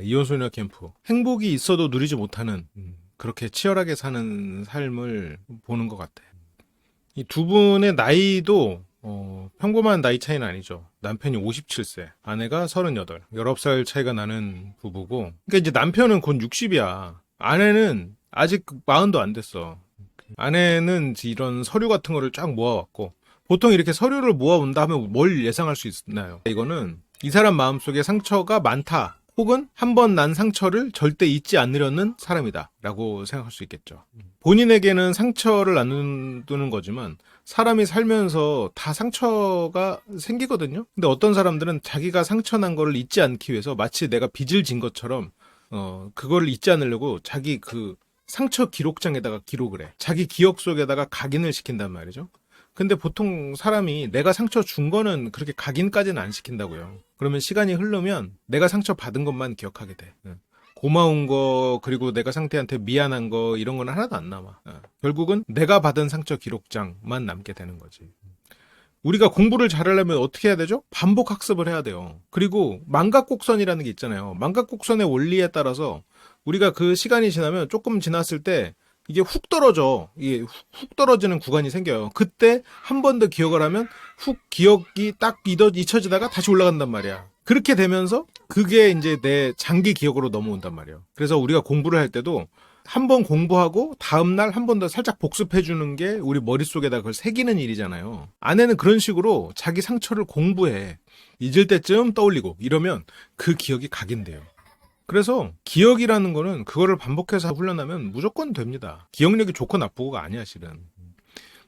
이혼소녀 캠프. 행복이 있어도 누리지 못하는, 그렇게 치열하게 사는 삶을 보는 것 같아. 이 두 분의 나이도 평범한 나이 차이는 아니죠. 남편이 57세, 아내가 38, 19살 차이가 나는 부부고. 그러니까 이제 남편은 곧 60이야. 아내는 아직 40도 안 됐어. 아내는 이런 서류 같은 거를 쫙 모아왔고, 보통 이렇게 서류를 모아온다 하면 뭘 예상할 수 있나요? 이거는 이 사람 마음속에 상처가 많다, 혹은 한 번 난 상처를 절대 잊지 않으려는 사람이다 라고 생각할 수 있겠죠. 본인에게는 상처를 나누는 거지만 사람이 살면서 다 상처가 생기거든요. 근데 어떤 사람들은 자기가 상처 난 거를 잊지 않기 위해서 마치 내가 빚을 진 것처럼 그거를 잊지 않으려고 자기 그 상처 기록장에다가 기록을 해. 자기 기억 속에다가 각인을 시킨단 말이죠. 근데 보통 사람이 내가 상처 준 거는 그렇게 각인까지는 안 시킨다고요. 그러면 시간이 흐르면 내가 상처 받은 것만 기억하게 돼. 고마운 거, 그리고 내가 상대한테 미안한 거, 이런 건 하나도 안 남아. 결국은 내가 받은 상처 기록장만 남게 되는 거지. 우리가 공부를 잘하려면 어떻게 해야 되죠? 반복 학습을 해야 돼요. 그리고 망각곡선이라는 게 있잖아요. 망각곡선의 원리에 따라서 우리가 그 시간이 지나면 조금 지났을 때 이게 훅 떨어져. 이게 훅 떨어지는 구간이 생겨요. 그때 한 번 더 기억을 하면 훅 기억이 딱 잊혀지다가 다시 올라간단 말이야. 그렇게 되면서 그게 이제 내 장기 기억으로 넘어온단 말이에요. 그래서 우리가 공부를 할 때도 한 번 공부하고 다음날 한 번 더 살짝 복습해주는 게 우리 머릿속에다 그걸 새기는 일이잖아요. 아내는 그런 식으로 자기 상처를 공부해. 잊을 때쯤 떠올리고 이러면 그 기억이 각인돼요. 그래서 기억이라는 거는 그거를 반복해서 훈련하면 무조건 됩니다. 기억력이 좋고 나쁘고가 아니야, 실은.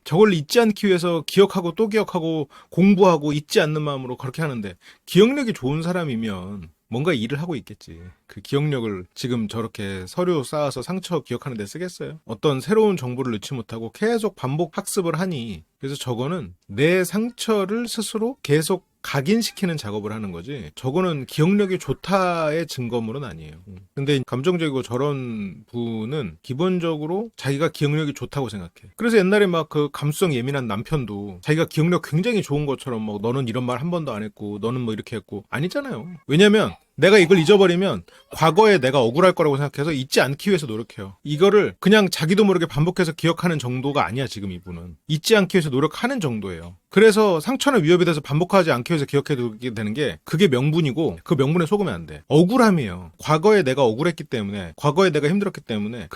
저걸 잊지 않기 위해서 기억하고 또 기억하고 공부하고 잊지 않는 마음으로 그렇게 하는데, 기억력이 좋은 사람이면 뭔가 일을 하고 있겠지. 그 기억력을 지금 저렇게 서류 쌓아서 상처 기억하는 데 쓰겠어요? 어떤 새로운 정보를 넣지 못하고 계속 반복 학습을 하니, 그래서 저거는 내 상처를 스스로 계속 각인시키는 작업을 하는 거지, 저거는 기억력이 좋다의 증거물은 아니에요. 근데 감정적이고 저런 분은 기본적으로 자기가 기억력이 좋다고 생각해. 그래서 옛날에 막 그 감수성 예민한 남편도 자기가 기억력 굉장히 좋은 것처럼 뭐 너는 이런 말 한 번도 안 했고 너는 뭐 이렇게 했고, 아니잖아요. 왜냐면 내가 이걸 잊어버리면 과거에 내가 억울할 거라고 생각해서 잊지 않기 위해서 노력해요. 이거를 그냥 자기도 모르게 반복해서 기억하는 정도가 아니야. 지금 이분은 잊지 않기 위해서 노력하는 정도예요. 그래서 상처나 위협에 대해서 반복하지 않기 위해서 기억해두게 되는 게, 그게 명분이고 그 명분에 속으면 안 돼. 억울함이에요. 과거에 내가 억울했기 때문에, 과거에 내가 힘들었기 때문에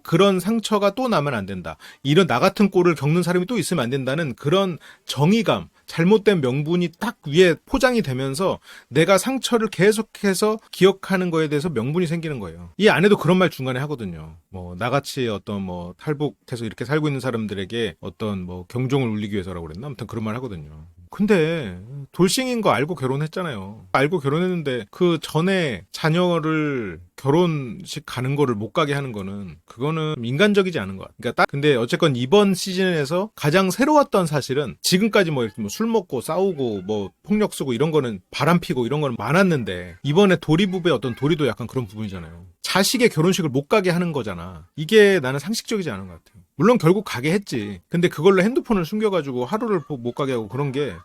그런 상처가 또 나면 안 된다, 이런 나 같은 꼴을 겪는 사람이 또 있으면 안 된다는 그런 정의감, 잘못된 명분이 딱 위에 포장이 되면서 내가 상처를 계속해서 기억하는 거에 대해서 명분이 생기는 거예요. 이 아내도 그런 말 중간에 하거든요. 뭐 나같이 어떤 뭐 탈북해서 이렇게 살고 있는 사람들에게 어떤 뭐 경종을 울리기 위해서라고 그랬나? 아무튼 그런 말 하거든요. 근데 돌싱인 거 알고 결혼했잖아요. 알고 결혼했는데 그 전에 자녀를 결혼식 가는 거를 못 가게 하는 거는, 그거는 인간적이지 않은 것 같아요. 그러니까 근데 어쨌건 이번 시즌에서 가장 새로웠던 사실은, 지금까지 뭐 이렇게 술 먹고 싸우고 뭐 폭력 쓰고 이런 거는, 바람 피고 이런 거는 많았는데, 이번에 도리부부의 어떤 도리도 약간 그런 부분이잖아요. 자식의 결혼식을 못 가게 하는 거잖아. 이게 나는 상식적이지 않은 것 같아요. 물론 결국 가게 했지. 근데 그걸로 핸드폰을 숨겨가지고 하루를 못 가게 하고, 그런 게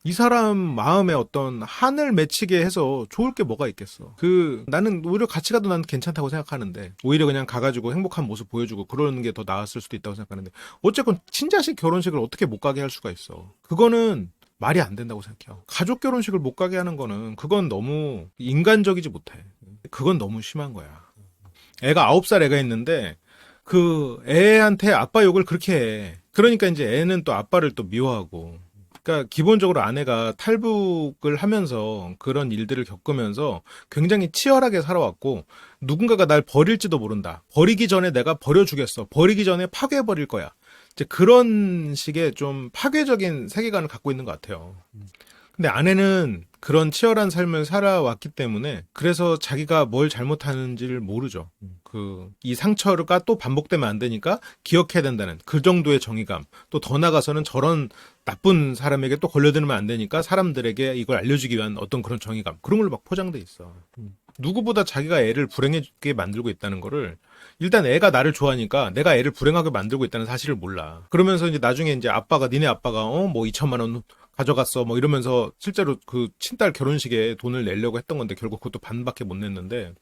이 사람 마음에 어떤 한을 맺히게 해서 좋을 게 뭐가 있겠어. 나는 오히려 같이 가도 난 괜찮다고 생각하는데, 오히려 그냥 가가지고 행복한 모습 보여주고 그러는 게 더 나았을 수도 있다고 생각하는데, 어쨌건 친자식 결혼식을 어떻게 못 가게 할 수가 있어. 그거는 말이 안 된다고 생각해요. 가족 결혼식을 못 가게 하는 거는, 그건 너무 인간적이지 못해. 그건 너무 심한 거야. 애가 9살 애가 있는데 그 애한테 아빠 욕을 그렇게 해. 그러니까 이제 애는 또 아빠를 또 미워하고. 그러니까 기본적으로 아내가 탈북을 하면서 그런 일들을 겪으면서 굉장히 치열하게 살아왔고, 누군가가 날 버릴지도 모른다. 버리기 전에 내가 버려주겠어. 버리기 전에 파괴해버릴 거야. 이제 그런 식의 좀 파괴적인 세계관을 갖고 있는 것 같아요. 근데 아내는 그런 치열한 삶을 살아왔기 때문에, 그래서 자기가 뭘 잘못하는지를 모르죠. 이 상처가 또 반복되면 안 되니까 기억해야 된다는 그 정도의 정의감, 또 더 나가서는 저런 나쁜 사람에게 또 걸려들면 안 되니까 사람들에게 이걸 알려주기 위한 어떤 그런 정의감, 그런 걸로 막 포장돼 있어. 누구보다 자기가 애를 불행하게 만들고 있다는 거를, 일단 애가 나를 좋아하니까 내가 애를 불행하게 만들고 있다는 사실을 몰라. 그러면서 이제 나중에 이제 니네 아빠가 뭐 2천만 원 가져갔어 뭐 이러면서 실제로 그 친딸 결혼식에 돈을 내려고 했던 건데 결국 그것도 반밖에 못 냈는데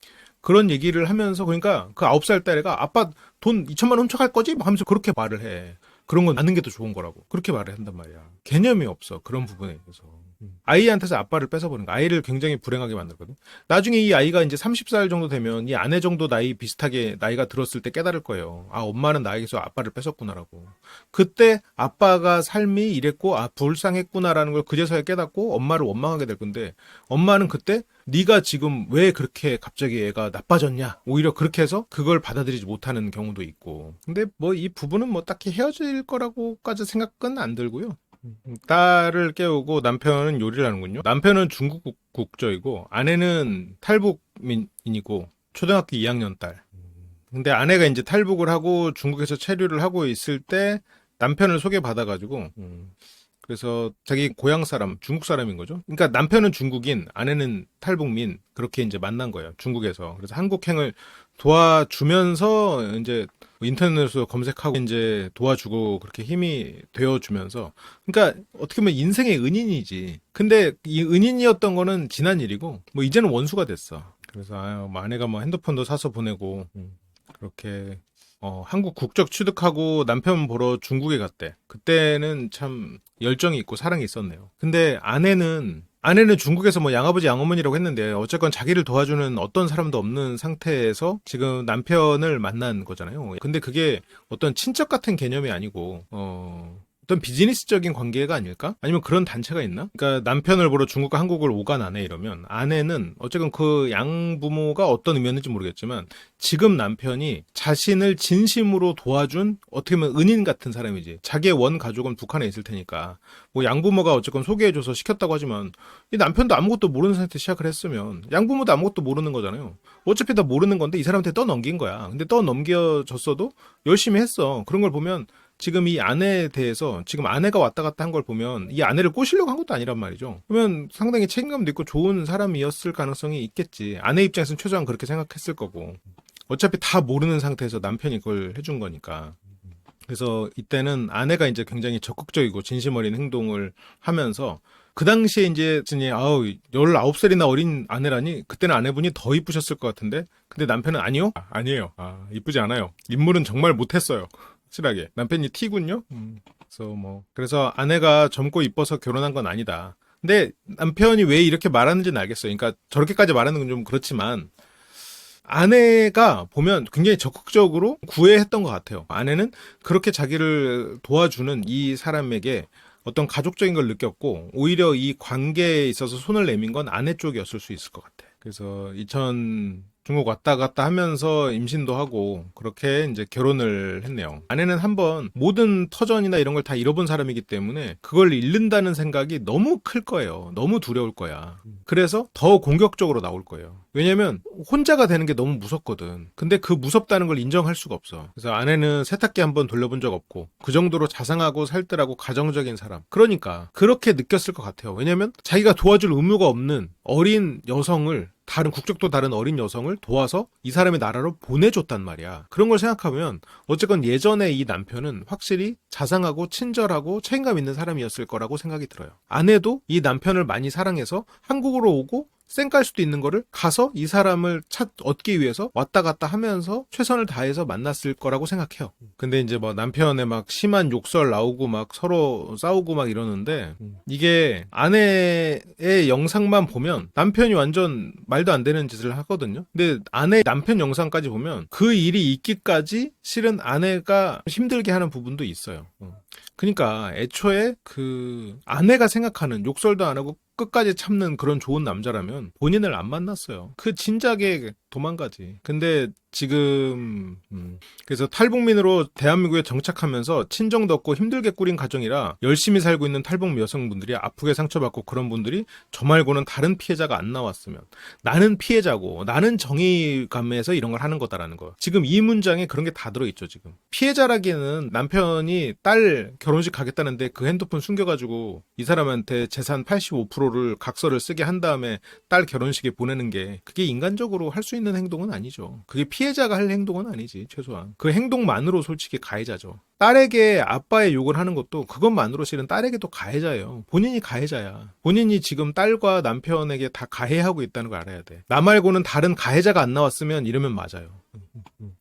그런 얘기를 하면서 그러니까 그 9살 딸애가 아빠 돈 2천만 원 훔쳐갈 거지? 막 하면서 그렇게 말을 해. 그런 건 아는 게 더 좋은 거라고. 그렇게 말을 한단 말이야. 개념이 없어. 그런 부분에 대해서. 아이한테서 아빠를 뺏어버리는 거. 아이를 굉장히 불행하게 만들거든. 나중에 이 아이가 이제 30살 정도 되면 이 아내 정도 나이 비슷하게 나이가 들었을 때 깨달을 거예요. 아, 엄마는 나에게서 아빠를 뺏었구나라고. 그때 아빠가 삶이 이랬고, 아, 불쌍했구나라는 걸 그제서야 깨닫고 엄마를 원망하게 될 건데, 엄마는 그때 네가 지금 왜 그렇게 갑자기 애가 나빠졌냐? 오히려 그렇게 해서 그걸 받아들이지 못하는 경우도 있고. 근데 뭐 이 부분은 뭐 딱히 헤어질 거라고까지 생각은 안 들고요. 딸을 깨우고 남편은 요리를 하는군요. 남편은 중국 국적이고 아내는 탈북민이고 초등학교 2학년 딸. 근데 아내가 이제 탈북을 하고 중국에서 체류를 하고 있을 때 남편을 소개받아가지고 그래서 자기 고향 사람, 중국 사람인 거죠. 그러니까 남편은 중국인, 아내는 탈북민 그렇게 이제 만난 거예요. 중국에서. 그래서 한국행을 도와주면서 이제 인터넷으로 검색하고 이제 도와주고 그렇게 힘이 되어주면서 그러니까 어떻게 보면 인생의 은인이지. 근데 이 은인이었던 거는 지난 일이고 뭐 이제는 원수가 됐어. 그래서 아유, 뭐 아내가 뭐 핸드폰도 사서 보내고 그렇게 한국 국적 취득하고 남편 보러 중국에 갔대. 그때는 참 열정이 있고 사랑이 있었네요. 근데 아내는 중국에서 뭐 양아버지 양어머니라고 했는데 어쨌건 자기를 도와주는 어떤 사람도 없는 상태에서 지금 남편을 만난 거잖아요. 근데 그게 어떤 친척 같은 개념이 아니고 어떤 비즈니스적인 관계가 아닐까? 아니면 그런 단체가 있나? 그러니까 남편을 보러 중국과 한국을 오간 아내 이러면 아내는 어쨌든 그 양부모가 어떤 의미였는지 모르겠지만 지금 남편이 자신을 진심으로 도와준 어떻게 보면 은인 같은 사람이지. 자기의 원 가족은 북한에 있을 테니까 뭐 양부모가 어쨌건 소개해줘서 시켰다고 하지만 이 남편도 아무것도 모르는 상태에서 시작을 했으면 양부모도 아무것도 모르는 거잖아요. 어차피 다 모르는 건데 이 사람한테 떠넘긴 거야. 근데 떠넘겨졌어도 열심히 했어. 그런 걸 보면 지금 이 아내에 대해서 지금 아내가 왔다 갔다 한 걸 보면 이 아내를 꼬시려고 한 것도 아니란 말이죠. 그러면 상당히 책임감도 있고 좋은 사람이었을 가능성이 있겠지. 아내 입장에서는 최소한 그렇게 생각했을 거고. 어차피 다 모르는 상태에서 남편이 그걸 해준 거니까. 그래서 이때는 아내가 이제 굉장히 적극적이고 진심 어린 행동을 하면서 그 당시에 이제 아우 19살이나 어린 아내라니 그때는 아내분이 더 이쁘셨을 것 같은데 근데 남편은 아니요? 아니에요. 이쁘지 않아요. 인물은 정말 못했어요. 확실하게 남편이 T군요. 그래서 아내가 젊고 이뻐서 결혼한 건 아니다. 근데 남편이 왜 이렇게 말하는지는 알겠어요. 그러니까 저렇게까지 말하는 건 좀 그렇지만 아내가 보면 굉장히 적극적으로 구애했던 것 같아요. 아내는 그렇게 자기를 도와주는 이 사람에게 어떤 가족적인 걸 느꼈고 오히려 이 관계에 있어서 손을 내민 건 아내 쪽이었을 수 있을 것 같아. 그래서 중국 왔다 갔다 하면서 임신도 하고 그렇게 이제 결혼을 했네요. 아내는 한번 모든 터전이나 이런 걸 다 잃어본 사람이기 때문에 그걸 잃는다는 생각이 너무 클 거예요. 너무 두려울 거야. 그래서 더 공격적으로 나올 거예요. 왜냐면 혼자가 되는 게 너무 무섭거든. 근데 그 무섭다는 걸 인정할 수가 없어. 그래서 아내는 세탁기 한번 돌려본 적 없고 그 정도로 자상하고 살뜰하고 가정적인 사람. 그러니까 그렇게 느꼈을 것 같아요. 왜냐면 자기가 도와줄 의무가 없는 어린 여성을 다른 국적도 다른 어린 여성을 도와서 이 사람의 나라로 보내줬단 말이야. 그런 걸 생각하면 어쨌건 예전에 이 남편은 확실히 자상하고 친절하고 책임감 있는 사람이었을 거라고 생각이 들어요. 아내도 이 남편을 많이 사랑해서 한국으로 오고 쌩깔 수도 있는 거를 가서 이 사람을 얻기 위해서 왔다 갔다 하면서 최선을 다해서 만났을 거라고 생각해요. 근데 이제 뭐 남편의 막 심한 욕설 나오고 막 서로 싸우고 막 이러는데 이게 아내의 영상만 보면 남편이 완전 말도 안 되는 짓을 하거든요. 근데 남편 영상까지 보면 그 일이 있기까지 실은 아내가 힘들게 하는 부분도 있어요. 그러니까 애초에 그 아내가 생각하는 욕설도 안 하고 끝까지 참는 그런 좋은 남자라면 본인을 안 만났어요. 그 진작에 도망가지. 근데 지금 그래서 탈북민으로 대한민국에 정착하면서 친정도 없고 힘들게 꾸린 가정이라 열심히 살고 있는 탈북 여성분들이 아프게 상처받고 그런 분들이 저 말고는 다른 피해자가 안 나왔으면 나는 피해자고 나는 정의감에서 이런 걸 하는 거다라는 거. 지금 이 문장에 그런 게 다 들어있죠. 지금 피해자라기에는 남편이 딸 결혼식 가겠다는데 그 핸드폰 숨겨가지고 이 사람한테 재산 85%를 각서를 쓰게 한 다음에 딸 결혼식에 보내는 게 그게 인간적으로 할 수 있는 행동은 아니죠. 그게 피해 피해자가 할 행동은 아니지, 최소한. 그 행동만으로 솔직히 가해자죠. 딸에게 아빠의 욕을 하는 것도 그것만으로 실은 딸에게도 가해자예요. 본인이 가해자야. 본인이 지금 딸과 남편에게 다 가해하고 있다는 걸 알아야 돼. 나 말고는 다른 가해자가 안 나왔으면 이러면 맞아요.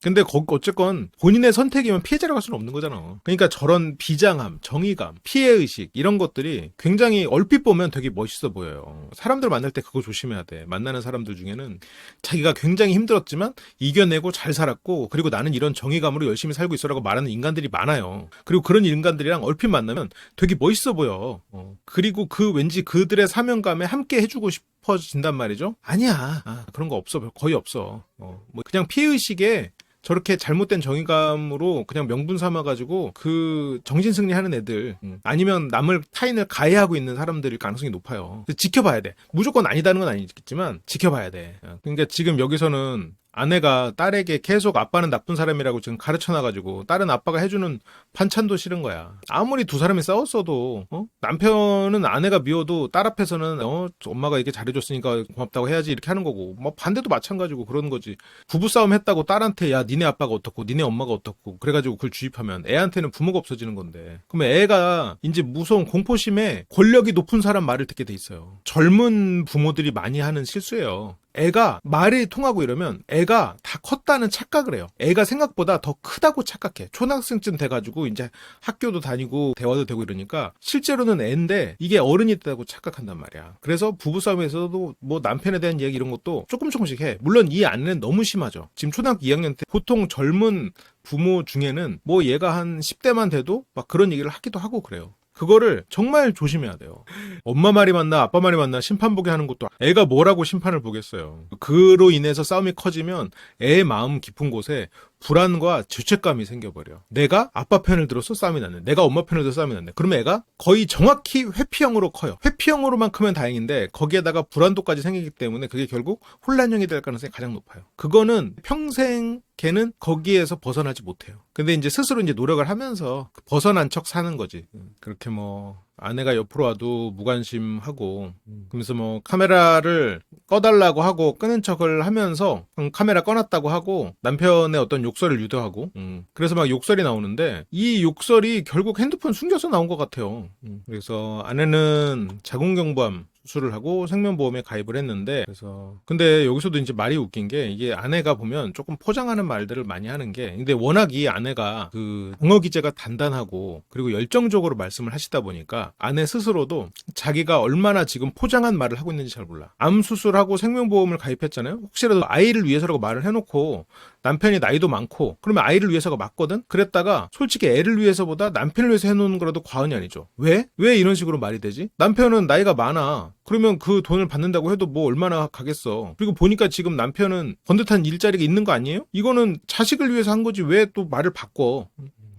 근데 어쨌건 본인의 선택이면 피해자라고 할 수는 없는 거잖아. 그러니까 저런 비장함, 정의감, 피해의식 이런 것들이 굉장히 얼핏 보면 되게 멋있어 보여요. 사람들 만날 때 그거 조심해야 돼. 만나는 사람들 중에는 자기가 굉장히 힘들었지만 이겨내고 잘 살았고 그리고 나는 이런 정의감으로 열심히 살고 있어라고 말하는 인간들이 많아요. 그리고 그런 인간들이랑 얼핏 만나면 되게 멋있어 보여. 그리고 왠지 그들의 사명감에 함께 해주고 싶어진단 말이죠. 아니야. 그런 거 없어. 거의 없어. 뭐 그냥 피해의식에 저렇게 잘못된 정의감으로 그냥 명분 삼아가지고 그 정신승리 하는 애들, 아니면 타인을 가해하고 있는 사람들일 가능성이 높아요. 지켜봐야 돼. 무조건 아니다는 건 아니겠지만 지켜봐야 돼. 그러니까 지금 여기서는 아내가 딸에게 계속 아빠는 나쁜 사람이라고 지금 가르쳐놔가지고 딸은 아빠가 해주는 반찬도 싫은 거야. 아무리 두 사람이 싸웠어도 남편은 아내가 미워도 딸 앞에서는 엄마가 이렇게 잘해줬으니까 고맙다고 해야지 이렇게 하는 거고, 뭐 반대도 마찬가지고 그러는 거지. 부부싸움 했다고 딸한테 야 니네 아빠가 어떻고 니네 엄마가 어떻고 그래가지고 그걸 주입하면 애한테는 부모가 없어지는 건데, 그러면 애가 이제 무서운 공포심에 권력이 높은 사람 말을 듣게 돼 있어요. 젊은 부모들이 많이 하는 실수예요. 애가 말이 통하고 이러면 애가 다 컸다는 착각을 해요. 애가 생각보다 더 크다고 착각해. 초등학생쯤 돼가지고 이제 학교도 다니고 대화도 되고 이러니까 실제로는 애인데 이게 어른이 됐다고 착각한단 말이야. 그래서 부부싸움에서도 뭐 남편에 대한 이야기 이런 것도 조금씩 해. 물론 이 아내는 너무 심하죠. 지금 초등학교 2학년 때 보통 젊은 부모 중에는 뭐 얘가 한 10대만 돼도 막 그런 얘기를 하기도 하고 그래요. 그거를 정말 조심해야 돼요. 엄마 말이 맞나 아빠 말이 맞나 심판 보게 하는 것도, 애가 뭐라고 심판을 보겠어요. 그로 인해서 싸움이 커지면 애의 마음 깊은 곳에 불안과 죄책감이 생겨버려. 내가 아빠 편을 들어서 싸움이 났네. 내가 엄마 편을 들어서 싸움이 났네. 그러면 애가 거의 정확히 회피형으로 커요. 회피형으로만 크면 다행인데 거기에다가 불안도까지 생기기 때문에 그게 결국 혼란형이 될 가능성이 가장 높아요. 그거는 평생 걔는 거기에서 벗어나지 못해요. 근데 이제 스스로 이제 노력을 하면서 벗어난 척 사는 거지. 그렇게 뭐 아내가 옆으로 와도 무관심하고, 그러면서 뭐 카메라를 꺼달라고 하고 끄는 척을 하면서 카메라 꺼놨다고 하고 남편의 어떤 욕설을 유도하고, 그래서 막 욕설이 나오는데 이 욕설이 결국 핸드폰 숨겨서 나온 것 같아요. 그래서 아내는 자궁경부암 수술을 하고 생명보험에 가입을 했는데, 그래서 근데 여기서도 이제 말이 웃긴 게, 이게 아내가 보면 조금 포장하는 말들을 많이 하는 게, 근데 워낙 이 아내가 그 방어 기제가 단단하고 그리고 열정적으로 말씀을 하시다 보니까 아내 스스로도 자기가 얼마나 지금 포장한 말을 하고 있는지 잘 몰라. 암 수술하고 생명보험을 가입했잖아요. 혹시라도 아이를 위해서라고 말을 해놓고 남편이 나이도 많고 그러면 아이를 위해서가 맞거든. 그랬다가 솔직히 애를 위해서보다 남편을 위해서 해놓는 거라도 과언이 아니죠. 왜 이런 식으로 말이 되지? 남편은 나이가 많아. 그러면 그 돈을 받는다고 해도 뭐 얼마나 가겠어. 그리고 보니까 지금 남편은 번듯한 일자리가 있는 거 아니에요? 이거는 자식을 위해서 한 거지 왜 또 말을 바꿔.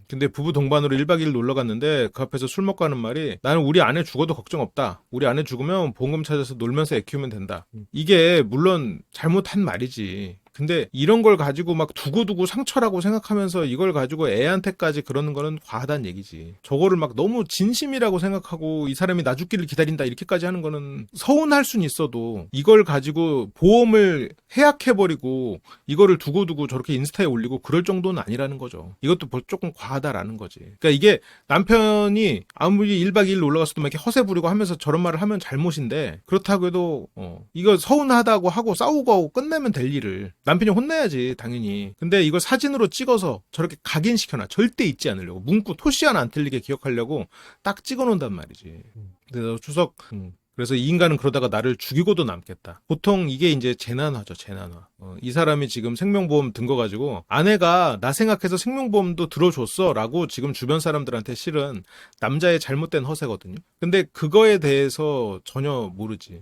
근데 부부 동반으로 1박 2일 놀러 갔는데 그 앞에서 술 먹고 하는 말이, 나는 우리 아내 죽어도 걱정 없다. 우리 아내 죽으면 보험금 찾아서 놀면서 애 키우면 된다. 이게 물론 잘못한 말이지. 근데 이런 걸 가지고 막 두고두고 상처라고 생각하면서 이걸 가지고 애한테까지 그러는 거는 과하다는 얘기지. 저거를 막 너무 진심이라고 생각하고 이 사람이 나 죽기를 기다린다 이렇게까지 하는 거는 서운할 순 있어도, 이걸 가지고 보험을 해약해버리고 이거를 두고두고 저렇게 인스타에 올리고 그럴 정도는 아니라는 거죠. 이것도 조금 과하다라는 거지. 그러니까 이게 남편이 아무리 1박 2일 올라갔어도 막 이렇게 허세 부리고 하면서 저런 말을 하면 잘못인데, 그렇다고 해도 이거 서운하다고 하고 싸우고 하고 끝내면 될 일을 남편이 혼내야지 당연히. 근데 이걸 사진으로 찍어서 저렇게 각인시켜놔. 절대 잊지 않으려고. 문구 토시 하나 안 틀리게 기억하려고 딱 찍어놓는단 말이지. 그래서 그래서 이 인간은 그러다가 나를 죽이고도 남겠다. 보통 이게 이제 재난화죠, 재난화. 이 사람이 지금 생명보험 든 거 가지고 아내가 나 생각해서 생명보험도 들어줬어 라고 지금 주변 사람들한테 실은 남자의 잘못된 허세거든요. 근데 그거에 대해서 전혀 모르지.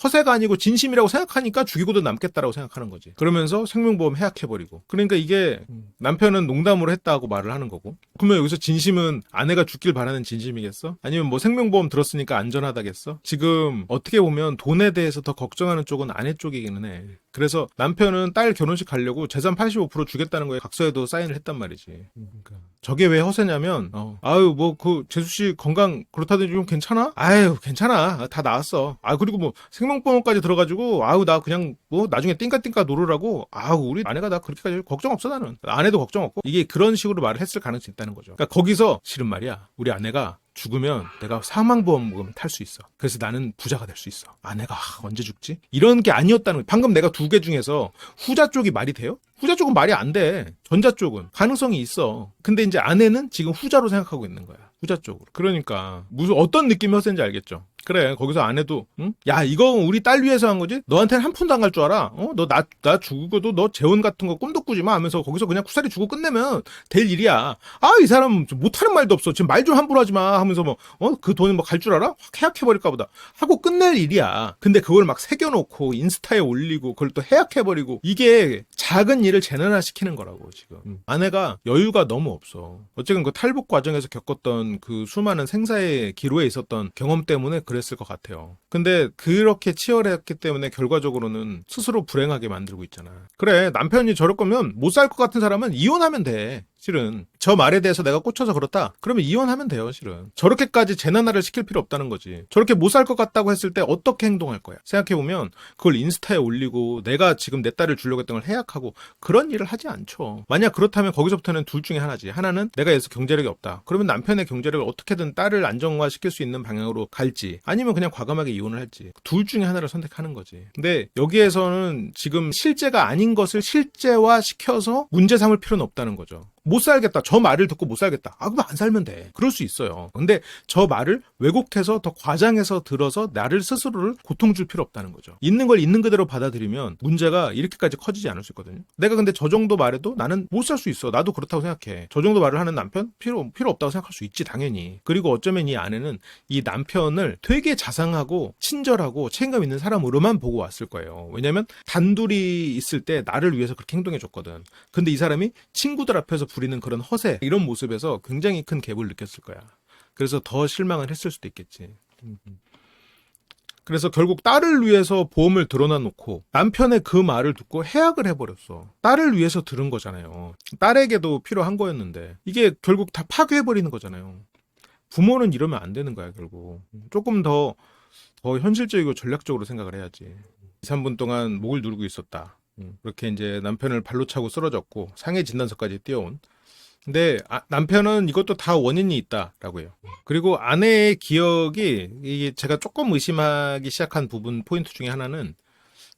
허세가 아니고 진심이라고 생각하니까 죽이고도 남겠다라고 생각하는 거지. 그러면서 생명보험 해약해버리고. 그러니까 이게 남편은 농담으로 했다고 말을 하는 거고, 그러면 여기서 진심은 아내가 죽길 바라는 진심이겠어? 아니면 뭐 생명보험 들었으니까 안전하다겠어? 지금 지금 어떻게 보면 돈에 대해서 더 걱정하는 쪽은 아내 쪽이기는 해. 그래서 남편은 딸 결혼식 가려고 재산 85% 주겠다는 거에 각서에도 사인을 했단 말이지. 그러니까 저게 왜 허세냐면 아유 뭐 그 재수 씨 건강 그렇다더니 좀 괜찮아? 아유 괜찮아 다 나았어. 아 그리고 뭐 생명보험까지 들어가지고 아유 나 그냥 뭐 나중에 띵까띵까 놀으라고 아우 우리 아내가 나 그렇게까지 걱정 없어 나는. 아내도 걱정 없고 이게 그런 식으로 말을 했을 가능성이 있다는 거죠. 그러니까 거기서 실은 말이야 우리 아내가 죽으면 내가 사망보험금 탈 수 있어. 그래서 나는 부자가 될 수 있어. 아내가 언제 죽지? 이런 게 아니었다는 거야. 방금 내가 두 개 중에서 후자 쪽이 말이 돼요? 후자 쪽은 말이 안 돼. 전자 쪽은 가능성이 있어. 근데 이제 아내는 지금 후자로 생각하고 있는 거야. 후자 쪽으로. 그러니까 무슨 어떤 느낌이 허세인지 알겠죠? 그래 거기서 아내도 응? 야 이거 우리 딸 위해서 한 거지? 너한테는 한 푼도 안 갈 줄 알아? 너 나 죽어도 너 재혼 같은 거 꿈도 꾸지 마 하면서 거기서 그냥 쿠사리 주고 끝내면 될 일이야. 아 이 사람 못하는 말도 없어. 지금 말 좀 함부로 하지 마 하면서 뭐 그 돈이 뭐 갈 줄 알아? 확 해약해버릴까 보다 하고 끝낼 일이야. 근데 그걸 막 새겨놓고 인스타에 올리고 그걸 또 해약해버리고 이게 작은 일을 재난화시키는 거라고 지금. 아내가 여유가 너무 없어. 어쨌든 그 탈북 과정에서 겪었던 그 수많은 생사의 기로에 있었던 경험 때문에 그랬을 것 같아요. 근데 그렇게 치열했기 때문에 결과적으로는 스스로 불행하게 만들고 있잖아. 그래 남편이 저럴 거면 못 살 것 같은 사람은 이혼하면 돼. 실은 저 말에 대해서 내가 꽂혀서 그렇다? 그러면 이혼하면 돼요. 실은 저렇게까지 재난화를 시킬 필요 없다는 거지. 저렇게 못 살 것 같다고 했을 때 어떻게 행동할 거야? 생각해보면 그걸 인스타에 올리고 내가 지금 내 딸을 주려고 했던 걸 해약하고 그런 일을 하지 않죠. 만약 그렇다면 거기서부터는 둘 중에 하나지. 하나는 내가 예서 경제력이 없다. 그러면 남편의 경제력을 어떻게든 딸을 안정화시킬 수 있는 방향으로 갈지 아니면 그냥 과감하게 이혼을 할지 둘 중에 하나를 선택하는 거지. 근데 여기에서는 지금 실제가 아닌 것을 실제화 시켜서 문제 삼을 필요는 없다는 거죠. 못 살겠다. 저 말을 듣고 못 살겠다. 아, 그럼 안 살면 돼. 그럴 수 있어요. 근데 저 말을 왜곡해서 더 과장해서 들어서 나를 스스로를 고통 줄 필요 없다는 거죠. 있는 걸 있는 그대로 받아들이면 문제가 이렇게까지 커지지 않을 수 있거든요. 내가 근데 저 정도 말해도 나는 못 살 수 있어. 나도 그렇다고 생각해. 저 정도 말을 하는 남편 필요 없다고 생각할 수 있지 당연히. 그리고 어쩌면 이 아내는 이 남편을 되게 자상하고 친절하고 책임감 있는 사람으로만 보고 왔을 거예요. 왜냐면 단둘이 있을 때 나를 위해서 그렇게 행동해 줬거든. 근데 이 사람이 친구들 앞에서 부리는 그런 허세 이런 모습에서 굉장히 큰 갭을 느꼈을 거야. 그래서 더 실망을 했을 수도 있겠지. 그래서 결국 딸을 위해서 보험을 들어놔 놓고 남편의 그 말을 듣고 해약을 해버렸어. 딸을 위해서 들은 거잖아요. 딸에게도 필요한 거였는데 이게 결국 다 파괴해버리는 거잖아요. 부모는 이러면 안 되는 거야 결국. 조금 더 현실적이고 전략적으로 생각을 해야지. 2, 3분 동안 목을 누르고 있었다. 그렇게 이제 남편을 발로 차고 쓰러졌고 상해 진단서까지 띄워온. 근데 남편은 이것도 다 원인이 있다라고 해요. 그리고 아내의 기억이 이게 제가 조금 의심하기 시작한 부분 포인트 중에 하나는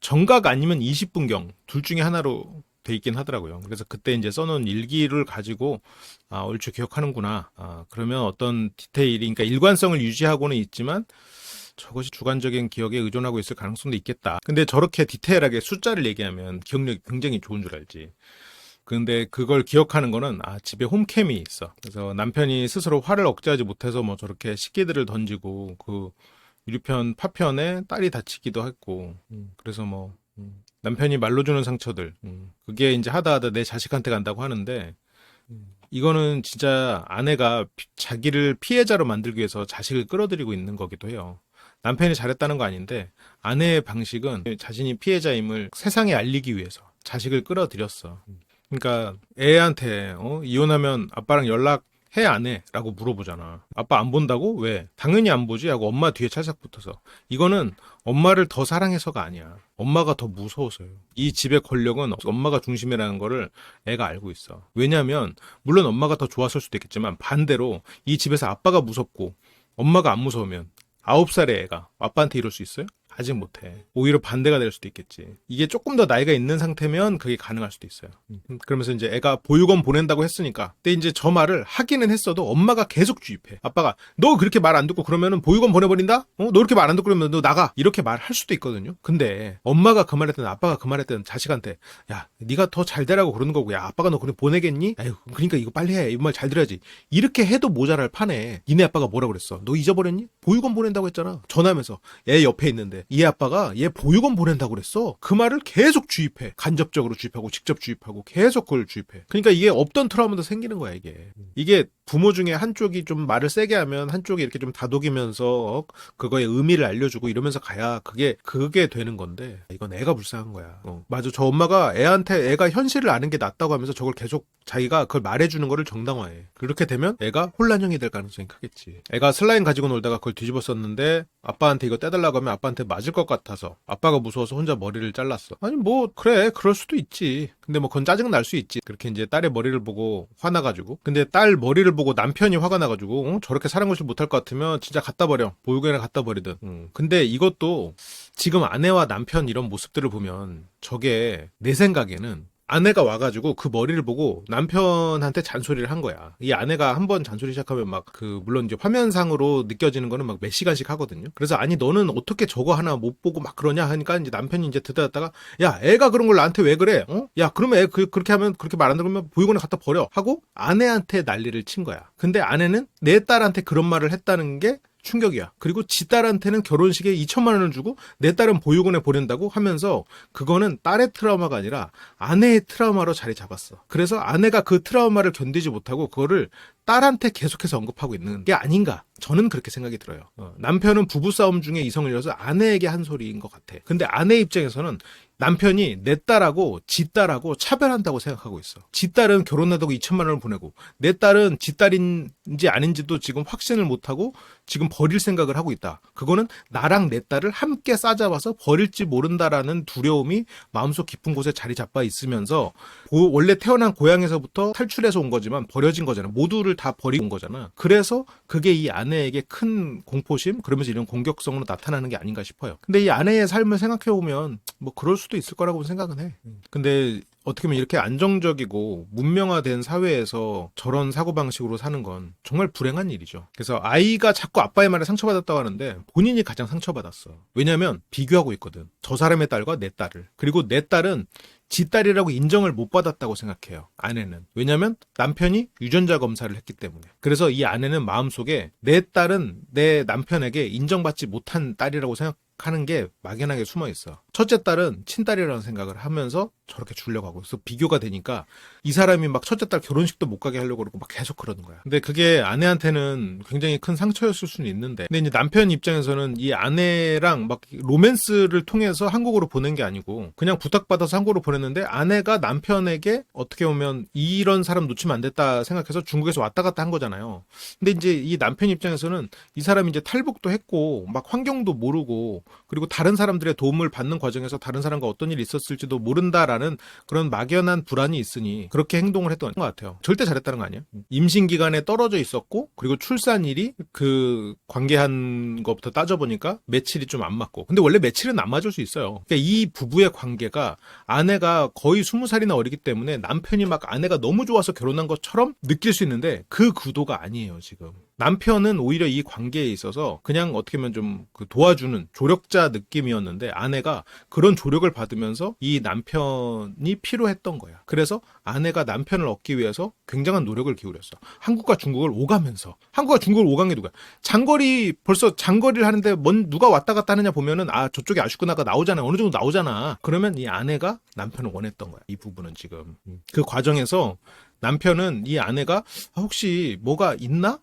정각 아니면 20분경 둘 중에 하나로 돼 있긴 하더라고요. 그래서 그때 이제 써놓은 일기를 가지고 얼추 기억하는구나. 그러면 어떤 디테일이 그러니까 일관성을 유지하고는 있지만 저것이 주관적인 기억에 의존하고 있을 가능성도 있겠다. 근데 저렇게 디테일하게 숫자를 얘기하면 기억력이 굉장히 좋은 줄 알지. 근데 그걸 기억하는 거는 집에 홈캠이 있어. 그래서 남편이 스스로 화를 억제하지 못해서 뭐 저렇게 식기들을 던지고 그 유리편 파편에 딸이 다치기도 했고 그래서 뭐 남편이 말로 주는 상처들 그게 이제 하다 내 자식한테 간다고 하는데 이거는 진짜 아내가 자기를 피해자로 만들기 위해서 자식을 끌어들이고 있는 거기도 해요. 남편이 잘했다는 거 아닌데 아내의 방식은 자신이 피해자임을 세상에 알리기 위해서 자식을 끌어들였어. 그러니까 애한테 이혼하면 아빠랑 연락해 안 해? 라고 물어보잖아. 아빠 안 본다고? 왜? 당연히 안 보지 하고 엄마 뒤에 찰싹 붙어서. 이거는 엄마를 더 사랑해서가 아니야. 엄마가 더 무서워서요. 이 집의 권력은 엄마가 중심이라는 거를 애가 알고 있어. 왜냐면 물론 엄마가 더 좋았을 수도 있겠지만 반대로 이 집에서 아빠가 무섭고 엄마가 안 무서우면 9살의 애가 아빠한테 이럴 수 있어요? 아직 못해. 오히려 반대가 될 수도 있겠지. 이게 조금 더 나이가 있는 상태면 그게 가능할 수도 있어요. 그러면서 이제 애가 보육원 보낸다고 했으니까. 근데 이제 저 말을 하기는 했어도 엄마가 계속 주입해. 아빠가 너 그렇게 말 안 듣고 그러면은 보육원 보내버린다? 너 그렇게 말 안 듣고 그러면 너 나가. 이렇게 말할 수도 있거든요. 근데 엄마가 그 말했든 아빠가 그 말했든 자식한테 야 네가 더 잘 되라고 그러는 거고 야 아빠가 너 그래 보내겠니? 아유 그러니까 이거 빨리 해. 이 말 잘 들어야지. 이렇게 해도 모자랄 판에 니네 아빠가 뭐라 그랬어? 너 잊어버렸니? 보육원 보낸다고 했잖아. 전화하면서 애 옆에 있는데 얘 아빠가 얘 보육원 보낸다고 그랬어. 그 말을 계속 주입해. 간접적으로 주입하고 직접 주입하고 계속 그걸 주입해. 그러니까 이게 없던 트라우마도 생기는 거야 이게. 이게 부모 중에 한쪽이 좀 말을 세게 하면 한쪽이 이렇게 좀 다독이면서 그거의 의미를 알려주고 이러면서 가야 그게 되는 건데 이건 애가 불쌍한 거야. 맞아. 저 엄마가 애가 현실을 아는 게 낫다고 하면서 저걸 계속 자기가 그걸 말해주는 거를 정당화해. 그렇게 되면 애가 혼란형이 될 가능성이 크겠지. 애가 슬라임 가지고 놀다가 그걸 뒤집어 썼는데 아빠한테 이거 떼달라고 하면 아빠한테 맞을 것 같아서 아빠가 무서워서 혼자 머리를 잘랐어. 아니 뭐 그래 그럴 수도 있지. 근데 뭐 그건 짜증 날 수 있지. 그렇게 이제 딸의 머리를 보고 화나가지고. 근데 딸 머리를 보고 남편이 화가 나가지고 저렇게 사랑고시 못할 것 같으면 진짜 갖다 버려. 보육원에 갖다 버리든. 근데 이것도 지금 아내와 남편 이런 모습들을 보면 저게 내 생각에는 아내가 와가지고 그 머리를 보고 남편한테 잔소리를 한 거야. 이 아내가 한번 잔소리 시작하면 물론 이제 화면상으로 느껴지는 거는 막 몇 시간씩 하거든요. 그래서 아니 너는 어떻게 저거 하나 못 보고 막 그러냐 하니까 이제 남편이 이제 듣다가 야 애가 그런 걸 나한테 왜 그래? 야 그러면 애 그렇게 하면 그렇게 말 안 들으면 보육원에 갖다 버려 하고 아내한테 난리를 친 거야. 근데 아내는 내 딸한테 그런 말을 했다는 게 충격이야. 그리고 지 딸한테는 결혼식에 2천만 원을 주고 내 딸은 보육원에 보낸다고 하면서 그거는 딸의 트라우마가 아니라 아내의 트라우마로 자리 잡았어. 그래서 아내가 그 트라우마를 견디지 못하고 그거를 딸한테 계속해서 언급하고 있는 게 아닌가. 저는 그렇게 생각이 들어요. 남편은 부부싸움 중에 이성을 잃어서 아내에게 한 소리인 것 같아. 근데 아내 입장에서는 남편이 내 딸하고 지 딸하고 차별한다고 생각하고 있어. 지 딸은 결혼하다고 2천만 원을 보내고 내 딸은 지 딸인지 아닌지도 지금 확신을 못하고 지금 버릴 생각을 하고 있다. 그거는 나랑 내 딸을 함께 싸잡아서 버릴지 모른다라는 두려움이 마음속 깊은 곳에 자리 잡아 있으면서 원래 태어난 고향에서부터 탈출해서 온 거지만 버려진 거잖아. 모두를 다 버리고 온 거잖아. 그래서 그게 이 아내에게 큰 공포심 그러면서 이런 공격성으로 나타나는 게 아닌가 싶어요. 근데 이 아내의 삶을 생각해보면 뭐 그럴 수도 있을 거라고 생각은 해. 근데 어떻게 보면 이렇게 안정적이고 문명화된 사회에서 저런 사고방식으로 사는 건 정말 불행한 일이죠. 그래서 아이가 자꾸 아빠의 말에 상처받았다고 하는데 본인이 가장 상처받았어. 왜냐면 비교하고 있거든. 저 사람의 딸과 내 딸을. 그리고 내 딸은 지 딸이라고 인정을 못 받았다고 생각해요. 아내는. 왜냐면 남편이 유전자 검사를 했기 때문에. 그래서 이 아내는 마음속에 내 딸은 내 남편에게 인정받지 못한 딸이라고 생각하는 게 막연하게 숨어 있어. 첫째 딸은 친딸이라는 생각을 하면서 저렇게 주려고 하고 그래서 비교가 되니까 이 사람이 막 첫째 딸 결혼식도 못 가게 하려고 그러고 막 계속 그러는 거야. 근데 그게 아내한테는 굉장히 큰 상처였을 수는 있는데 근데 이제 남편 입장에서는 이 아내랑 막 로맨스를 통해서 한국으로 보낸 게 아니고 그냥 부탁받아서 한국으로 보냈는데 아내가 남편에게 어떻게 보면 이런 사람 놓치면 안 됐다 생각해서 중국에서 왔다 갔다 한 거잖아요. 근데 이제 이 남편 입장에서는 이 사람이 이제 탈북도 했고 막 환경도 모르고 그리고 다른 사람들의 도움을 받는 과정에서 다른 사람과 어떤 일이 있었을지도 모른다라는 그런 막연한 불안이 있으니 그렇게 행동을 했던 것 같아요. 절대 잘했다는 거 아니에요. 임신 기간에 떨어져 있었고 그리고 출산일이 그 관계한 것부터 따져보니까 며칠이 좀 안 맞고 근데 원래 며칠은 안 맞을 수 있어요. 그러니까 이 부부의 관계가 아내가 거의 20살이나 어리기 때문에 남편이 막 아내가 너무 좋아서 결혼한 것처럼 느낄 수 있는데 그 구도가 아니에요 지금. 남편은 오히려 이 관계에 있어서 그냥 어떻게 보면 좀 그 도와주는 조력자 느낌이었는데 아내가 그런 조력을 받으면서 이 남편이 필요했던 거야. 그래서 아내가 남편을 얻기 위해서 굉장한 노력을 기울였어. 한국과 중국을 오가면서. 한국과 중국을 오간 게 누구야? 벌써 장거리를 하는데 누가 왔다 갔다 하느냐 보면은 저쪽에 아쉽구나가 나오잖아. 어느 정도 나오잖아. 그러면 이 아내가 남편을 원했던 거야. 이 부분은 지금. 그 과정에서 남편은 이 아내가 혹시 뭐가 있나?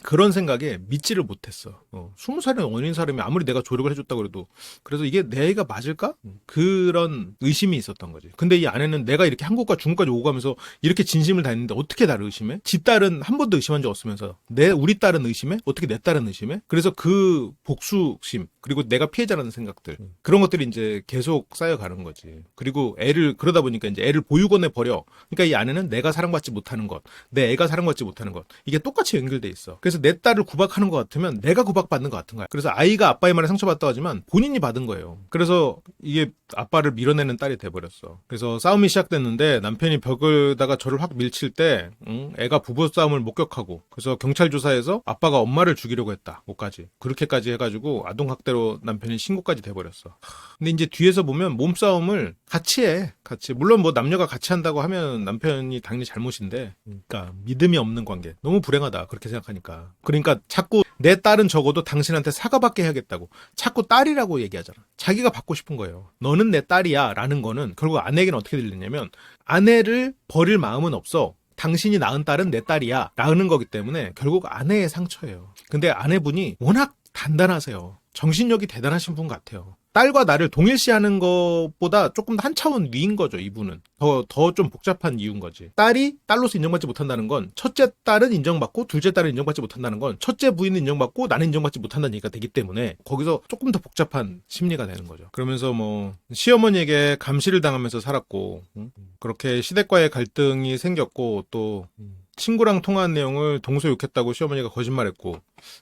그런 생각에 믿지를 못했어. 20살인 어린 사람이 아무리 내가 조력을 해줬다고 그래도 그래서 이게 내 애가 맞을까? 그런 의심이 있었던 거지. 근데 이 아내는 내가 이렇게 한국과 중국까지 오가면서 이렇게 진심을 다했는데 어떻게 나를 의심해? 지 딸은 한 번도 의심한 적 없으면서 우리 딸은 의심해? 어떻게 내 딸은 의심해? 그래서 그 복수심 그리고 내가 피해자라는 생각들 그런 것들이 이제 계속 쌓여가는 거지. 그리고 그러다 보니까 이제 애를 보육원에 버려. 그러니까 이 아내는 내가 사랑받지 못하는 것, 내 애가 사랑받지 못하는 것 이게 똑같이 연결돼 있어. 그래서 내 딸을 구박하는 것 같으면 내가 구박받는 것 같은 거야. 그래서 아이가 아빠의 말에 상처받다고 하지만 본인이 받은 거예요. 그래서 이게 아빠를 밀어내는 딸이 돼버렸어. 그래서 싸움이 시작됐는데 남편이 벽에다가 저를 확 밀칠 때 애가 부부싸움을 목격하고 그래서 경찰 조사에서 아빠가 엄마를 죽이려고 했다. 뭐까지 그렇게까지 해가지고 아동학대로 남편이 신고까지 돼버렸어. 근데 이제 뒤에서 보면 몸싸움을 같이 해. 물론 뭐 남녀가 같이 한다고 하면 남편이 당연히 잘못인데 그러니까 믿음이 없는 관계. 너무 불행하다. 그렇게 생각하니까. 그러니까 자꾸 내 딸은 적어도 당신한테 사과받게 해야겠다고. 자꾸 딸이라고 얘기하잖아. 자기가 받고 싶은 거예요. 너는 내 딸이야 라는 거는 결국 아내에게는 어떻게 들리냐면 아내를 버릴 마음은 없어. 당신이 낳은 딸은 내 딸이야 라는 거기 때문에 결국 아내의 상처예요. 근데 아내분이 워낙 단단하세요. 정신력이 대단하신 분 같아요. 딸과 나를 동일시하는 것보다 조금 한 차원 위인 거죠, 이분은. 더 좀 복잡한 이유인 거지. 딸이 딸로서 인정받지 못한다는 건 첫째 딸은 인정받고 둘째 딸은 인정받지 못한다는 건 첫째 부인은 인정받고 나는 인정받지 못한다는 얘기가 되기 때문에 거기서 조금 더 복잡한 심리가 되는 거죠. 그러면서 뭐 시어머니에게 감시를 당하면서 살았고 그렇게 시댁과의 갈등이 생겼고 또 친구랑 통화한 내용을 동서 욕했다고 시어머니가 거짓말했고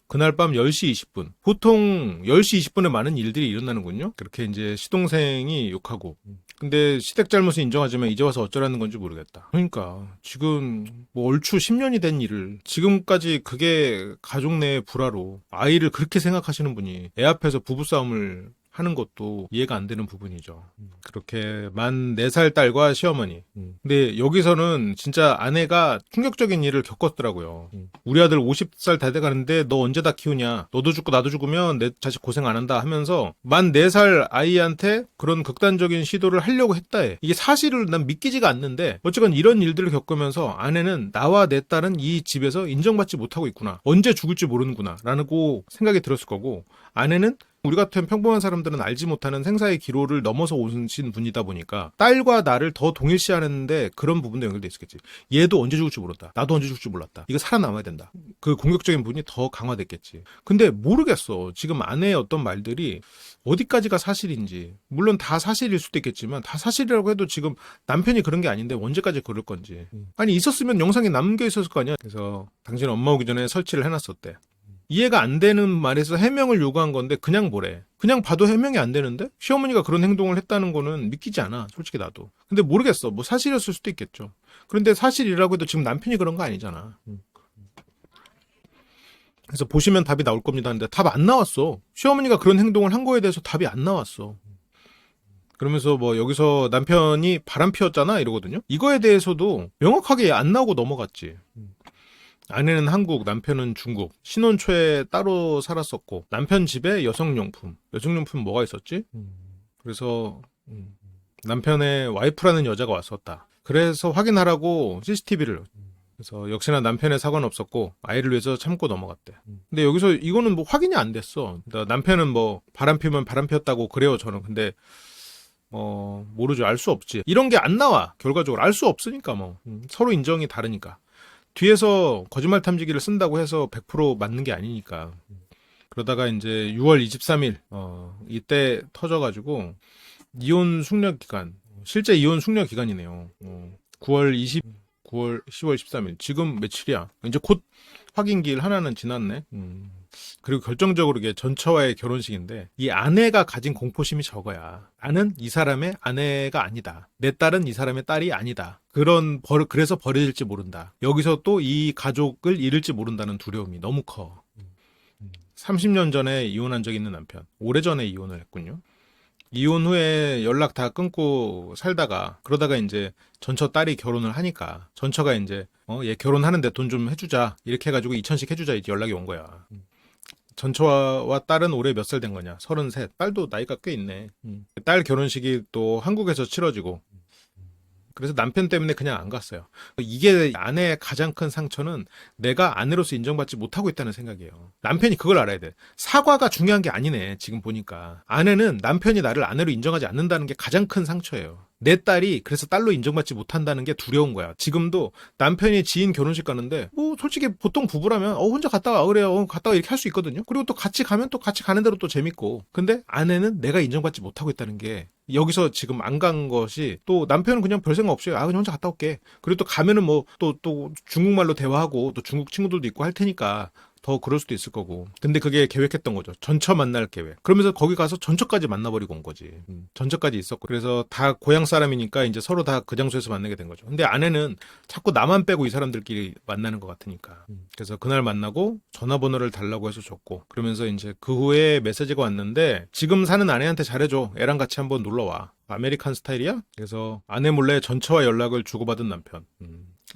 그날 밤 10시 20분 보통 10시 20분에 많은 일들이 일어나는군요. 그렇게 이제 시동생이 욕하고 근데 시댁 잘못을 인정하지만 이제 와서 어쩌라는 건지 모르겠다. 그러니까 지금 뭐 얼추 10년이 된 일을 지금까지 그게 가족 내의 불화로 아이를 그렇게 생각하시는 분이 애 앞에서 부부싸움을 하는 것도 이해가 안 되는 부분이죠. 그렇게 만 4살 딸과 시어머니. 근데 여기서는 진짜 아내가 충격적인 일을 겪었더라고요. 우리 아들 50살 다 돼가는데 너 언제 다 키우냐? 너도 죽고 나도 죽으면 내 자식 고생 안 한다 하면서 만 4살 아이한테 그런 극단적인 시도를 하려고 했다 해. 이게 사실을 난 믿기지가 않는데 어쨌건 이런 일들을 겪으면서 아내는 나와 내 딸은 이 집에서 인정받지 못하고 있구나. 언제 죽을지 모르는구나 라고 생각이 들었을 거고 아내는 우리 같은 평범한 사람들은 알지 못하는 생사의 기로를 넘어서 오신 분이다 보니까 딸과 나를 더 동일시하는데 그런 부분도 연결돼 있었겠지. 얘도 언제 죽을지 몰랐다. 나도 언제 죽을지 몰랐다. 이거 살아남아야 된다. 그 공격적인 부분이 더 강화됐겠지. 근데 모르겠어. 지금 아내의 어떤 말들이 어디까지가 사실인지. 물론 다 사실일 수도 있겠지만 다 사실이라고 해도 지금 남편이 그런 게 아닌데 언제까지 그럴 건지. 아니 있었으면 영상에 남겨 있었을 거 아니야. 그래서 당신 엄마 오기 전에 설치를 해놨었대. 이해가 안 되는 말에서 해명을 요구한 건데 그냥 뭐래. 그냥 봐도 해명이 안 되는데? 시어머니가 그런 행동을 했다는 거는 믿기지 않아. 솔직히 나도. 근데 모르겠어. 뭐 사실이었을 수도 있겠죠. 그런데 사실이라고 해도 지금 남편이 그런 거 아니잖아. 그래서 보시면 답이 나올 겁니다 하는데 답 안 나왔어. 시어머니가 그런 행동을 한 거에 대해서 답이 안 나왔어. 그러면서 뭐 여기서 남편이 바람 피웠잖아 이러거든요. 이거에 대해서도 명확하게 안 나오고 넘어갔지. 아내는 한국, 남편은 중국. 신혼 초에 따로 살았었고 남편 집에 여성용품 뭐가 있었지? 그래서 남편의 와이프라는 여자가 왔었다. 그래서 확인하라고 CCTV를 그래서 역시나 남편의 사과는 없었고 아이를 위해서 참고 넘어갔대. 근데 여기서 이거는 뭐 확인이 안 됐어. 그러니까 남편은 뭐 바람 피우면 바람 피웠다고 그래요 저는. 근데 모르죠. 알 수 없지. 이런 게 안 나와. 결과적으로 알 수 없으니까 뭐 서로 인정이 다르니까. 뒤에서 거짓말 탐지기를 쓴다고 해서 100% 맞는 게 아니니까. 그러다가 이제 6월 23일 이때 터져가지고 이혼 숙려 기간 실제 이혼 숙려 기간이네요. 9월 10월 13일 지금 며칠이야. 이제 곧 확인기일 하나는 지났네. 그리고 결정적으로 이게 전처와의 결혼식인데 이 아내가 가진 공포심이 저거야. 나는 이 사람의 아내가 아니다. 내 딸은 이 사람의 딸이 아니다. 그래서 버려질지 모른다. 여기서 또 이 가족을 잃을지 모른다는 두려움이 너무 커. 30년 전에 이혼한 적이 있는 남편. 오래전에 이혼을 했군요. 이혼 후에 연락 다 끊고 살다가 그러다가 이제 전처 딸이 결혼을 하니까 전처가 이제 얘 결혼하는데 돈 좀 해주자 이렇게 해가지고 2천씩 해주자 이제 연락이 온 거야. 전처와 딸은 올해 몇 살 된 거냐? 33. 딸도 나이가 꽤 있네. 딸 결혼식이 또 한국에서 치러지고 그래서 남편 때문에 그냥 안 갔어요. 이게 아내의 가장 큰 상처는 내가 아내로서 인정받지 못하고 있다는 생각이에요. 남편이 그걸 알아야 돼. 사과가 중요한 게 아니네. 지금 보니까. 아내는 남편이 나를 아내로 인정하지 않는다는 게 가장 큰 상처예요. 내 딸이 그래서 딸로 인정받지 못한다는 게 두려운 거야. 지금도 남편이 지인 결혼식 가는데 뭐 솔직히 보통 부부라면 혼자 갔다 와 그래요. 갔다 와 이렇게 할 수 있거든요. 그리고 또 같이 가면 또 같이 가는 대로 또 재밌고. 근데 아내는 내가 인정받지 못하고 있다는 게 여기서 지금 안 간 것이 또 남편은 그냥 별 생각 없이 그냥 혼자 갔다 올게. 그리고 또 가면은 뭐 또 중국말로 대화하고 또 중국 친구들도 있고 할 테니까 더 그럴 수도 있을 거고. 근데 그게 계획했던 거죠. 전처 만날 계획. 그러면서 거기 가서 전처까지 만나버리고 온 거지. 전처까지 있었고. 그래서 다 고향 사람이니까 이제 서로 다 그 장소에서 만나게 된 거죠. 근데 아내는 자꾸 나만 빼고 이 사람들끼리 만나는 것 같으니까. 그래서 그날 만나고 전화번호를 달라고 해서 줬고. 그러면서 이제 그 후에 메시지가 왔는데 지금 사는 아내한테 잘해줘. 애랑 같이 한번 놀러 와. 아메리칸 스타일이야? 그래서 아내 몰래 전처와 연락을 주고받은 남편.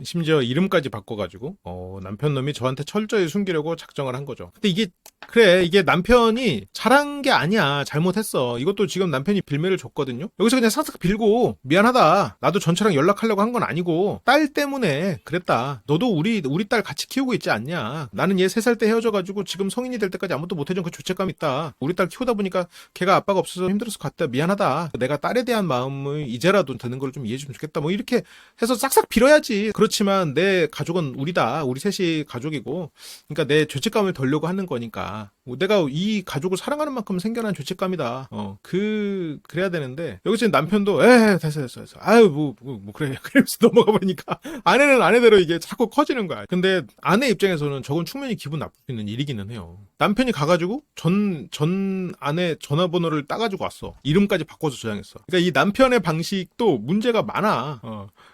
심지어 이름까지 바꿔가지고 남편 놈이 저한테 철저히 숨기려고 작정을 한 거죠. 근데 이게 그래 이게 남편이 잘한 게 아니야. 잘못했어. 이것도 지금 남편이 빌미를 줬거든요. 여기서 그냥 싹싹 빌고 미안하다. 나도 전처랑 연락하려고 한 건 아니고 딸 때문에 그랬다. 너도 우리 딸 같이 키우고 있지 않냐. 나는 얘 3살 때 헤어져가지고 지금 성인이 될 때까지 아무것도 못 해준 그 죄책감 있다. 우리 딸 키우다 보니까 걔가 아빠가 없어서 힘들었을 것 같다. 미안하다. 내가 딸에 대한 마음을 이제라도 드는 걸 좀 이해해 주면 좋겠다. 뭐 이렇게 해서 싹싹 빌어야지. 그렇지만 내 가족은 우리다. 우리 셋이 가족이고 그러니까 내 죄책감을 덜려고 하는 거니까 내가 이 가족을 사랑하는 만큼 생겨난 죄책감이다. 그래야 되는데 여기서 남편도 됐어. 아유 뭐 그래. 그래서 넘어가 보니까 아내는 아내대로 이게 자꾸 커지는 거야. 근데 아내 입장에서는 저건 충분히 기분 나쁠 수 있는 일이기는 해요. 남편이 가가지고 전 아내 전화번호를 따가지고 왔어. 이름까지 바꿔서 저장했어. 그러니까 이 남편의 방식도 문제가 많아.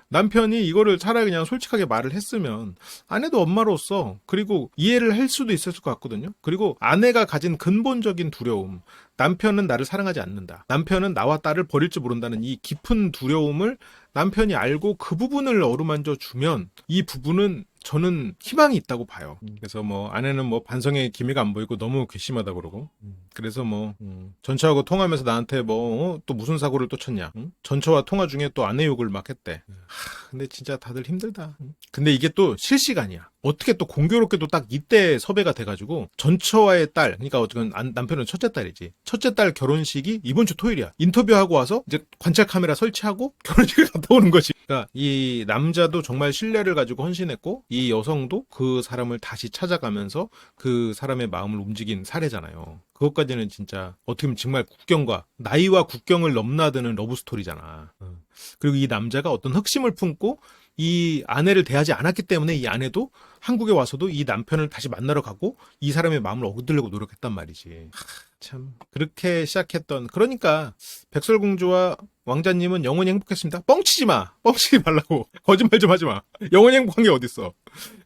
남편이 이거를 차라리 그냥 솔직하게 말을 했으면 아내도 엄마로서 그리고 이해를 할 수도 있었을 것 같거든요. 그리고 아내가 가진 근본적인 두려움, 남편은 나를 사랑하지 않는다. 남편은 나와 딸을 버릴지 모른다는 이 깊은 두려움을 남편이 알고 그 부분을 어루만져 주면 이 부분은 저는 희망이 있다고 봐요. 그래서 뭐 아내는 뭐 반성의 기미가 안 보이고 너무 괘씸하다 그러고 그래서 뭐 전처하고 통화하면서 나한테 뭐 또 무슨 사고를 또 쳤냐. 전처와 통화 중에 또 아내 욕을 막 했대. 근데 진짜 다들 힘들다. 근데 이게 또 실시간이야. 어떻게 또 공교롭게도 딱 이때 섭외가 돼가지고 전처와의 딸, 그러니까 어쨌든 남편은 첫째 딸이지. 첫째 딸 결혼식이 이번 주 토요일이야. 인터뷰하고 와서 이제 관찰 카메라 설치하고 결혼식을 갔다 오는 거지. 그러니까 이 남자도 정말 신뢰를 가지고 헌신했고 이 여성도 그 사람을 다시 찾아가면서 그 사람의 마음을 움직인 사례잖아요. 그것까지는 진짜 어떻게 보면 정말 국경과 나이와 국경을 넘나드는 러브 스토리잖아. 그리고 이 남자가 어떤 흑심을 품고 이 아내를 대하지 않았기 때문에 이 아내도 한국에 와서도 이 남편을 다시 만나러 가고 이 사람의 마음을 얻으려고 노력했단 말이지. 참 그렇게 시작했던 그러니까 백설공주와 왕자님은 영원히 행복했습니다. 뻥치지 마. 뻥치지 말라고. 거짓말 좀 하지 마. 영원히 행복한 게 어딨어.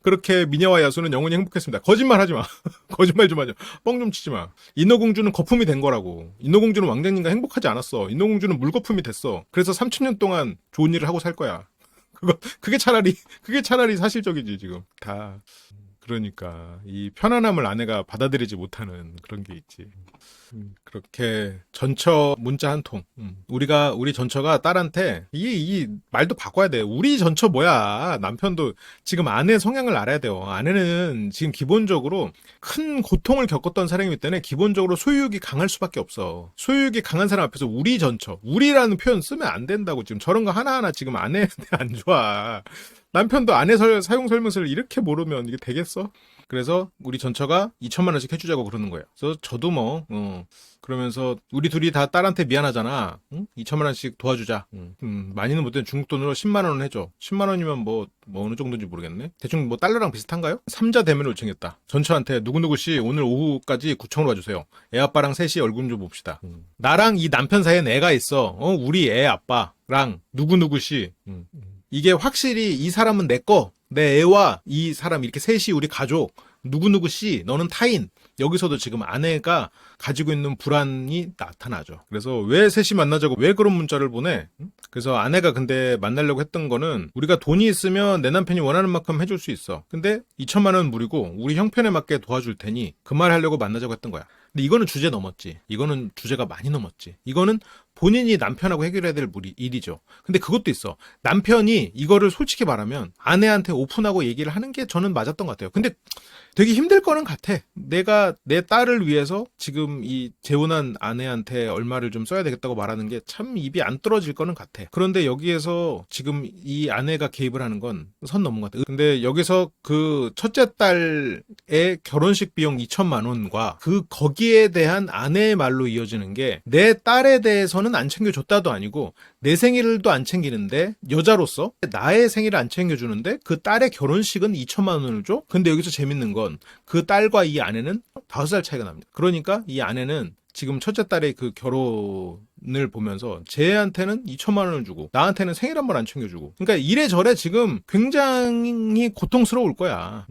그렇게 미녀와 야수는 영원히 행복했습니다. 거짓말 하지 마. 거짓말 좀 하지 마. 뻥 좀 치지 마. 인어공주는 거품이 된 거라고. 인어공주는 왕자님과 행복하지 않았어. 인어공주는 물거품이 됐어. 그래서 3000년 동안 좋은 일을 하고 살 거야. 그게 차라리 사실적이지, 지금. 다. 그러니까, 이 편안함을 아내가 받아들이지 못하는 그런 게 있지. 그렇게 전처 문자 한 통. 우리 전처가 딸한테, 이 말도 바꿔야 돼. 우리 전처 뭐야. 남편도 지금 아내 성향을 알아야 돼요. 아내는 지금 기본적으로 큰 고통을 겪었던 사람이기 때문에 기본적으로 소유욕이 강할 수밖에 없어. 소유욕이 강한 사람 앞에서 우리 전처. 우리라는 표현 쓰면 안 된다고 지금 저런 거 하나하나 지금 아내한테 안 좋아. 남편도 아내 사용 설명서를 이렇게 모르면 이게 되겠어? 그래서 우리 전처가 2천만 원씩 해주자고 그러는 거예요. 그래서 저도 뭐 그러면서 우리 둘이 다 딸한테 미안하잖아. 2천만 원씩 도와주자. 많이는 못해도 중국 돈으로 10만 원은 해줘. 10만 원이면 뭐 어느 정도인지 모르겠네. 대충 뭐 달러랑 비슷한가요? 3자 대면을 요청했다. 전처한테 누구누구 씨 오늘 오후까지 구청으로 와주세요. 애 아빠랑 셋이 얼굴 좀 봅시다. 나랑 이 남편 사이엔 애가 있어. 우리 애 아빠랑 누구누구 씨. 이게 확실히 이 사람은 내 거, 내 애와 이 사람 이렇게 셋이 우리 가족, 누구누구 씨, 너는 타인. 여기서도 지금 아내가 가지고 있는 불안이 나타나죠. 그래서 왜 셋이 만나자고 왜 그런 문자를 보내? 그래서 아내가 근데 만나려고 했던 거는 우리가 돈이 있으면 내 남편이 원하는 만큼 해줄 수 있어. 근데 2천만 원은 무리고 우리 형편에 맞게 도와줄 테니 그 말 하려고 만나자고 했던 거야. 근데 이거는 주제 넘었지. 이거는 주제가 많이 넘었지. 이거는 본인이 남편하고 해결해야 될 일이죠. 근데 그것도 있어. 남편이 이거를 솔직히 말하면 아내한테 오픈하고 얘기를 하는 게 저는 맞았던 것 같아요. 근데 되게 힘들 거는 같아. 내가 내 딸을 위해서 지금 이 재혼한 아내한테 얼마를 좀 써야 되겠다고 말하는 게 참 입이 안 떨어질 거는 같아. 그런데 여기에서 지금 이 아내가 개입을 하는 건 선 넘은 것 같아. 근데 여기서 그 첫째 딸의 결혼식 비용 2천만 원과 거기에 대한 아내의 말로 이어지는 게 내 딸에 대해서는 안 챙겨줬다도 아니고 내 생일도 안 챙기는데 여자로서 나의 생일을 안 챙겨주는데 그 딸의 결혼식은 2천만 원을 줘? 근데 여기서 재밌는 건 그 딸과 이 아내는 5살 차이가 납니다. 그러니까 이 아내는 지금 첫째 딸의 그 결혼을 보면서 쟤한테는 2천만 원을 주고 나한테는 생일 한 번 안 챙겨주고 그러니까 이래저래 지금 굉장히 고통스러울 거야.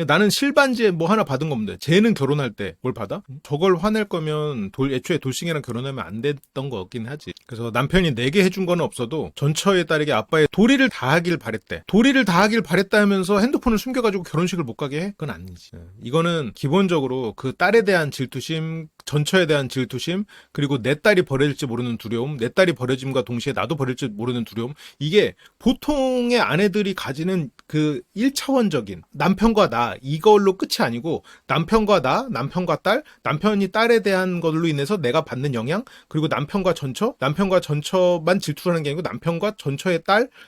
나는 실반지에 뭐 하나 받은 건데 쟤는 결혼할 때 뭘 받아? 저걸 화낼 거면 애초에 돌싱이랑 결혼하면 안 됐던 거긴 하지. 그래서 남편이 내게 해준 건 없어도 전처의 딸에게 아빠의 도리를 다하길 바랬대. 도리를 다하길 바랬다 하면서 핸드폰을 숨겨가지고 결혼식을 못 가게 해? 그건 아니지. 이거는 기본적으로 그 딸에 대한 질투심, 전처에 대한 질투심, 그리고 내 딸이 버려질지 모르는 두려움, 내 딸이 버려짐과 동시에 나도 버릴지 모르는 두려움, 이게 보통의 아내들이 가지는 그 1차원적인 남편과 나 이걸로 끝이 아니고 남편과 나, 남편과 딸, 남편이 딸에 대한 걸로 인해서 내가 받는 영향, 그리고 남편과 전처만 질투하는 게 아니고 남편과 전처의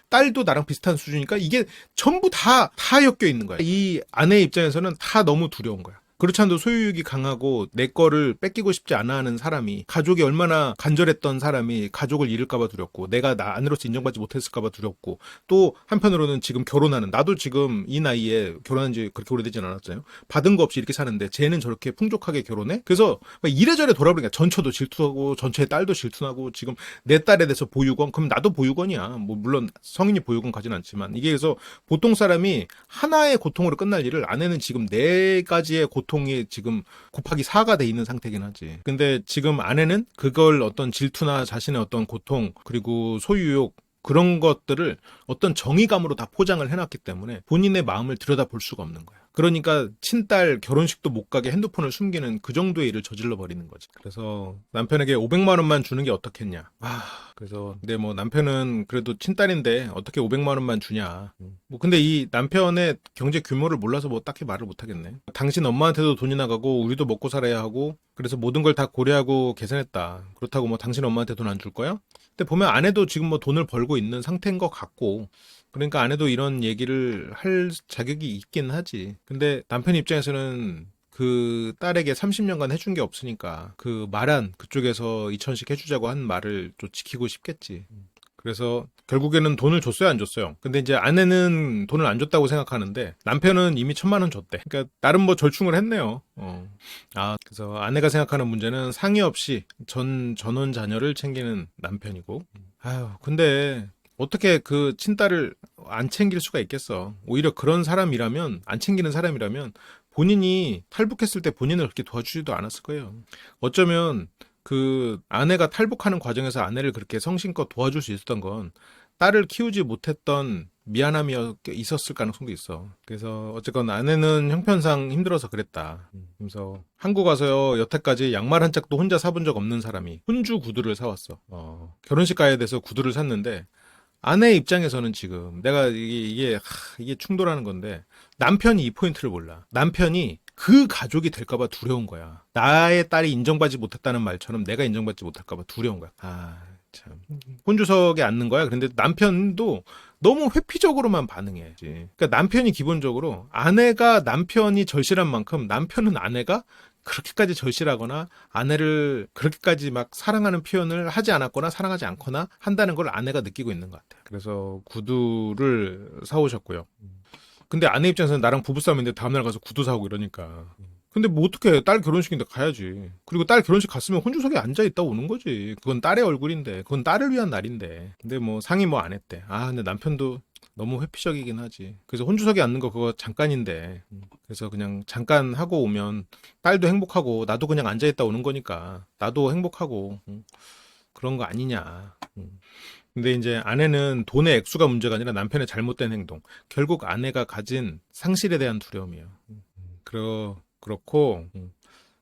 딸도 나랑 비슷한 수준이니까 이게 전부 다 엮여 있는 거야. 이 아내 입장에서는 다 너무 두려운 거야. 그렇지 않아도 소유욕이 강하고 내 거를 뺏기고 싶지 않아 하는 사람이, 가족이 얼마나 간절했던 사람이 가족을 잃을까봐 두렵고 내가 나 아내로서 인정받지 못했을까봐 두렵고, 또 한편으로는 지금 결혼하는 나도 지금 이 나이에 결혼한 지 그렇게 오래되진 않았잖아요. 받은 거 없이 이렇게 사는데 쟤는 저렇게 풍족하게 결혼해? 그래서 막 이래저래 돌아보니까 전처도 질투하고 전처의 딸도 질투하고 지금 내 딸에 대해서 보육원, 그럼 나도 보육원이야. 뭐 물론 성인이 보육원 가진 않지만 이게, 그래서 보통 사람이 하나의 고통으로 끝날 일을 아내는 지금 4가지의 고통이 지금 곱하기 4가 돼 있는 상태긴 하지. 근데 지금 아내는 그걸 어떤 질투나 자신의 어떤 고통, 그리고 소유욕, 그런 것들을 어떤 정의감으로 다 포장을 해놨기 때문에 본인의 마음을 들여다볼 수가 없는 거야. 그러니까 친딸 결혼식도 못 가게 핸드폰을 숨기는 그 정도의 일을 저질러 버리는 거지. 그래서 남편에게 500만 원만 주는 게 어떻겠냐. 그래서 근데 뭐 남편은 그래도 친딸인데 어떻게 500만 원만 주냐. 뭐 근데 이 남편의 경제 규모를 몰라서 뭐 딱히 말을 못 하겠네. 당신 엄마한테도 돈이 나가고 우리도 먹고 살아야 하고 그래서 모든 걸 다 고려하고 계산했다. 그렇다고 뭐 당신 엄마한테 돈 안 줄 거야? 근데 보면 아내도 지금 뭐 돈을 벌고 있는 상태인 것 같고, 그러니까 아내도 이런 얘기를 할 자격이 있긴 하지. 근데 남편 입장에서는 그 딸에게 30년간 해준 게 없으니까 그 말한 그쪽에서 2천씩 해주자고 한 말을 좀 지키고 싶겠지. 그래서 결국에는 돈을 줬어요, 안 줬어요? 근데 이제 아내는 돈을 안 줬다고 생각하는데 남편은 이미 1,000만 원 줬대. 그러니까 나름 뭐 절충을 했네요. 그래서 아내가 생각하는 문제는 상의 없이 전원 자녀를 챙기는 남편이고. 근데 어떻게 그 친딸을 안 챙길 수가 있겠어. 오히려 그런 사람이라면, 안 챙기는 사람이라면 본인이 탈북했을 때 본인을 그렇게 도와주지도 않았을 거예요. 어쩌면 그 아내가 탈북하는 과정에서 아내를 그렇게 성심껏 도와줄 수 있었던 건 딸을 키우지 못했던 미안함이 있었을 가능성도 있어. 그래서 어쨌건 아내는 형편상 힘들어서 그랬다. 그래서 한국 와서 여태까지 양말 한 짝도 혼자 사본 적 없는 사람이 혼주 구두를 사왔어. 결혼식 가야 돼서 구두를 샀는데 아내 입장에서는 지금 내가 이게 충돌하는 건데, 남편이 이 포인트를 몰라. 남편이 그 가족이 될까봐 두려운 거야. 나의 딸이 인정받지 못했다는 말처럼 내가 인정받지 못할까봐 두려운 거야. 참. 혼주석에 앉는 거야. 그런데 남편도 너무 회피적으로만 반응해. 그러니까 남편이 기본적으로, 아내가 남편이 절실한 만큼 남편은 아내가 그렇게까지 절실하거나 아내를 그렇게까지 막 사랑하는 표현을 하지 않았거나 사랑하지 않거나 한다는 걸 아내가 느끼고 있는 것 같아요. 그래서 구두를 사오셨고요. 근데 아내 입장에서는 나랑 부부싸움인데 다음날 가서 구두 사오고 이러니까. 근데 뭐 어떡해. 딸 결혼식인데 가야지. 그리고 딸 결혼식 갔으면 혼주석에 앉아있다 오는 거지. 그건 딸의 얼굴인데. 그건 딸을 위한 날인데. 근데 뭐 상의 뭐 안 했대. 근데 남편도 너무 회피적이긴 하지. 그래서 혼주석에 앉는 거 그거 잠깐인데. 그래서 그냥 잠깐 하고 오면 딸도 행복하고 나도 그냥 앉아있다 오는 거니까 나도 행복하고 그런 거 아니냐. 근데 이제 아내는 돈의 액수가 문제가 아니라 남편의 잘못된 행동. 결국 아내가 가진 상실에 대한 두려움이에요. 그렇고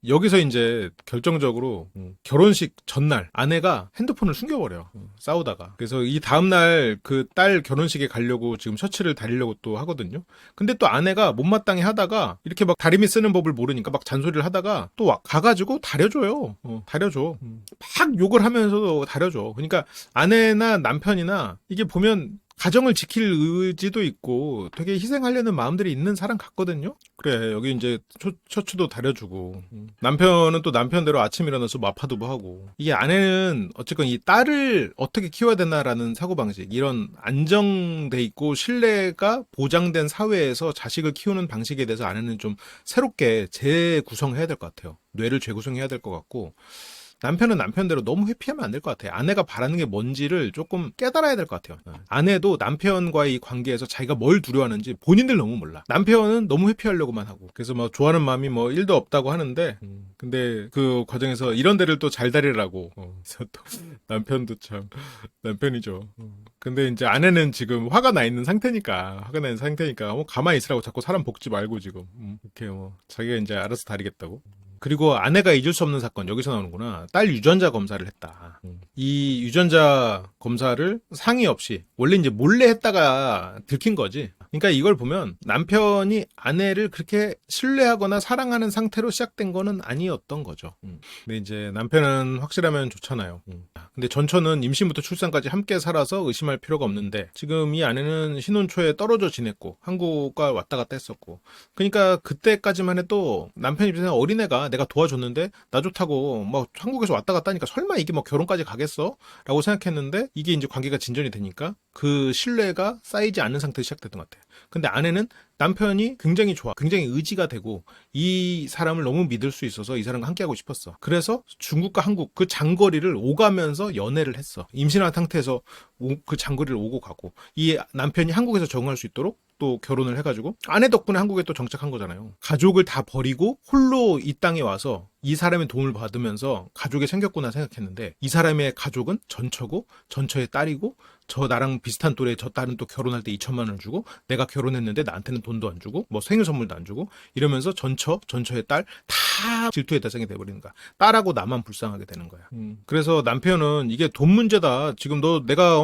여기서 이제 결정적으로 결혼식 전날 아내가 핸드폰을 숨겨버려. 싸우다가. 그래서 이 다음날 그 딸 결혼식에 가려고 지금 셔츠를 다리려고 또 하거든요. 근데 또 아내가 못마땅해 하다가 이렇게 막 다리미 쓰는 법을 모르니까 막 잔소리를 하다가 또 가가지고 다려줘요. 다려줘. 막 욕을 하면서도 다려줘. 그러니까 아내나 남편이나 이게 보면 가정을 지킬 의지도 있고 되게 희생하려는 마음들이 있는 사람 같거든요. 그래, 여기 이제 셔츠도 다려주고 남편은 또 남편대로 아침 일어나서 마파두부 하고, 이게 아내는 어쨌건 이 딸을 어떻게 키워야 되나라는 사고방식, 이런 안정돼 있고 신뢰가 보장된 사회에서 자식을 키우는 방식에 대해서 아내는 좀 새롭게 재구성해야 될 것 같아요. 뇌를 재구성해야 될 것 같고, 남편은 남편대로 너무 회피하면 안 될 것 같아요. 아내가 바라는 게 뭔지를 조금 깨달아야 될 것 같아요. 아내도 남편과의 관계에서 자기가 뭘 두려워하는지 본인들 너무 몰라. 남편은 너무 회피하려고만 하고, 그래서 뭐 좋아하는 마음이 뭐 1도 없다고 하는데, 근데 그 과정에서 이런 데를 또 잘 다리라고, 그래서 또 남편도 참 남편이죠. 근데 이제 아내는 지금 화가 나 있는 상태니까 뭐 가만히 있으라고 자꾸 사람 볶지 말고 지금 이렇게 뭐 자기가 이제 알아서 다리겠다고. 그리고 아내가 잊을 수 없는 사건, 여기서 나오는구나. 딸 유전자 검사를 했다. 이 유전자 검사를 상의 없이 원래 이제 몰래 했다가 들킨 거지. 그러니까 이걸 보면 남편이 아내를 그렇게 신뢰하거나 사랑하는 상태로 시작된 거는 아니었던 거죠. 근데 이제 남편은 확실하면 좋잖아요. 근데 전처는 임신부터 출산까지 함께 살아서 의심할 필요가 없는데, 지금 이 아내는 신혼 초에 떨어져 지냈고 한국과 왔다 갔다 했었고, 그러니까 그때까지만 해도 남편 입장에서 어린애가 내가 도와줬는데 나 좋다고 뭐 한국에서 왔다 갔다 하니까 설마 이게 뭐 결혼까지 가겠어? 라고 생각했는데, 이게 이제 관계가 진전이 되니까 그 신뢰가 쌓이지 않는 상태에서 시작됐던 것 같아요. 근데 아내는 남편이 굉장히 좋아, 굉장히 의지가 되고 이 사람을 너무 믿을 수 있어서 이 사람과 함께하고 싶었어. 그래서 중국과 한국 그 장거리를 오가면서 연애를 했어. 임신한 상태에서 그 장거리를 오고 가고, 이 남편이 한국에서 적응할 수 있도록 또 결혼을 해가지고 아내 덕분에 한국에 또 정착한 거잖아요. 가족을 다 버리고 홀로 이 땅에 와서 이 사람의 도움을 받으면서 가족이 생겼구나 생각했는데, 이 사람의 가족은 전처고 전처의 딸이고, 저 나랑 비슷한 또래 저 딸은 또 결혼할 때 2천만 원을 주고, 내가 결혼했는데 나한테는 돈도 안 주고 뭐 생일 선물도 안 주고, 이러면서 전처의 딸 다 질투의 대상이 돼버리는 거야. 딸하고 나만 불쌍하게 되는 거야. 그래서 남편은 이게 돈 문제다, 지금 너 내가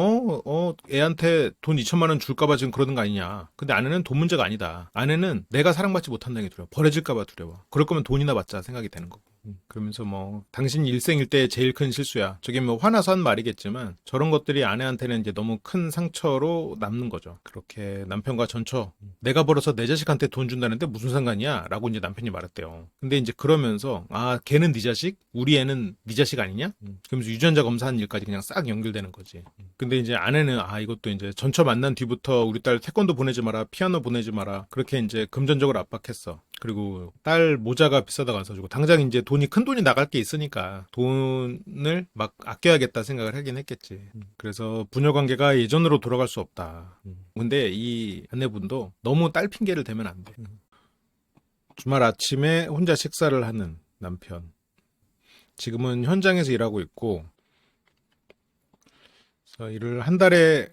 애한테 돈 2천만 원 줄까봐 지금 그러는 거 아니냐. 근데 아내는 돈 문제가 아니다. 아내는 내가 사랑받지 못한다는 게 두려워. 버려질까봐 두려워. 그럴 거면 돈이나 받자 생각이 되는 거고. 그러면서 뭐 당신 일생일대의 제일 큰 실수야, 저게 뭐 화나서 한 말이겠지만 저런 것들이 아내한테는 이제 너무 큰 상처로 남는 거죠. 그렇게 남편과 전처, 내가 벌어서 내 자식한테 돈 준다는데 무슨 상관이야? 라고 이제 남편이 말했대요. 근데 이제 그러면서 걔는 네 자식? 우리 애는 네 자식 아니냐? 그러면서 유전자 검사하는 일까지 그냥 싹 연결되는 거지. 근데 이제 아내는 이것도 이제 전처 만난 뒤부터 우리 딸 태권도 보내지 마라, 피아노 보내지 마라, 그렇게 이제 금전적으로 압박했어. 그리고 딸 모자가 비싸다고 안 사주고, 당장 이제 큰 돈이 나갈 게 있으니까 돈을 막 아껴야겠다 생각을 하긴 했겠지. 그래서 부녀 관계가 예전으로 돌아갈 수 없다. 근데 이 아내분도 너무 딸 핑계를 대면 안 돼. 주말 아침에 혼자 식사를 하는 남편. 지금은 현장에서 일하고 있고, 그래서 일을 한 달에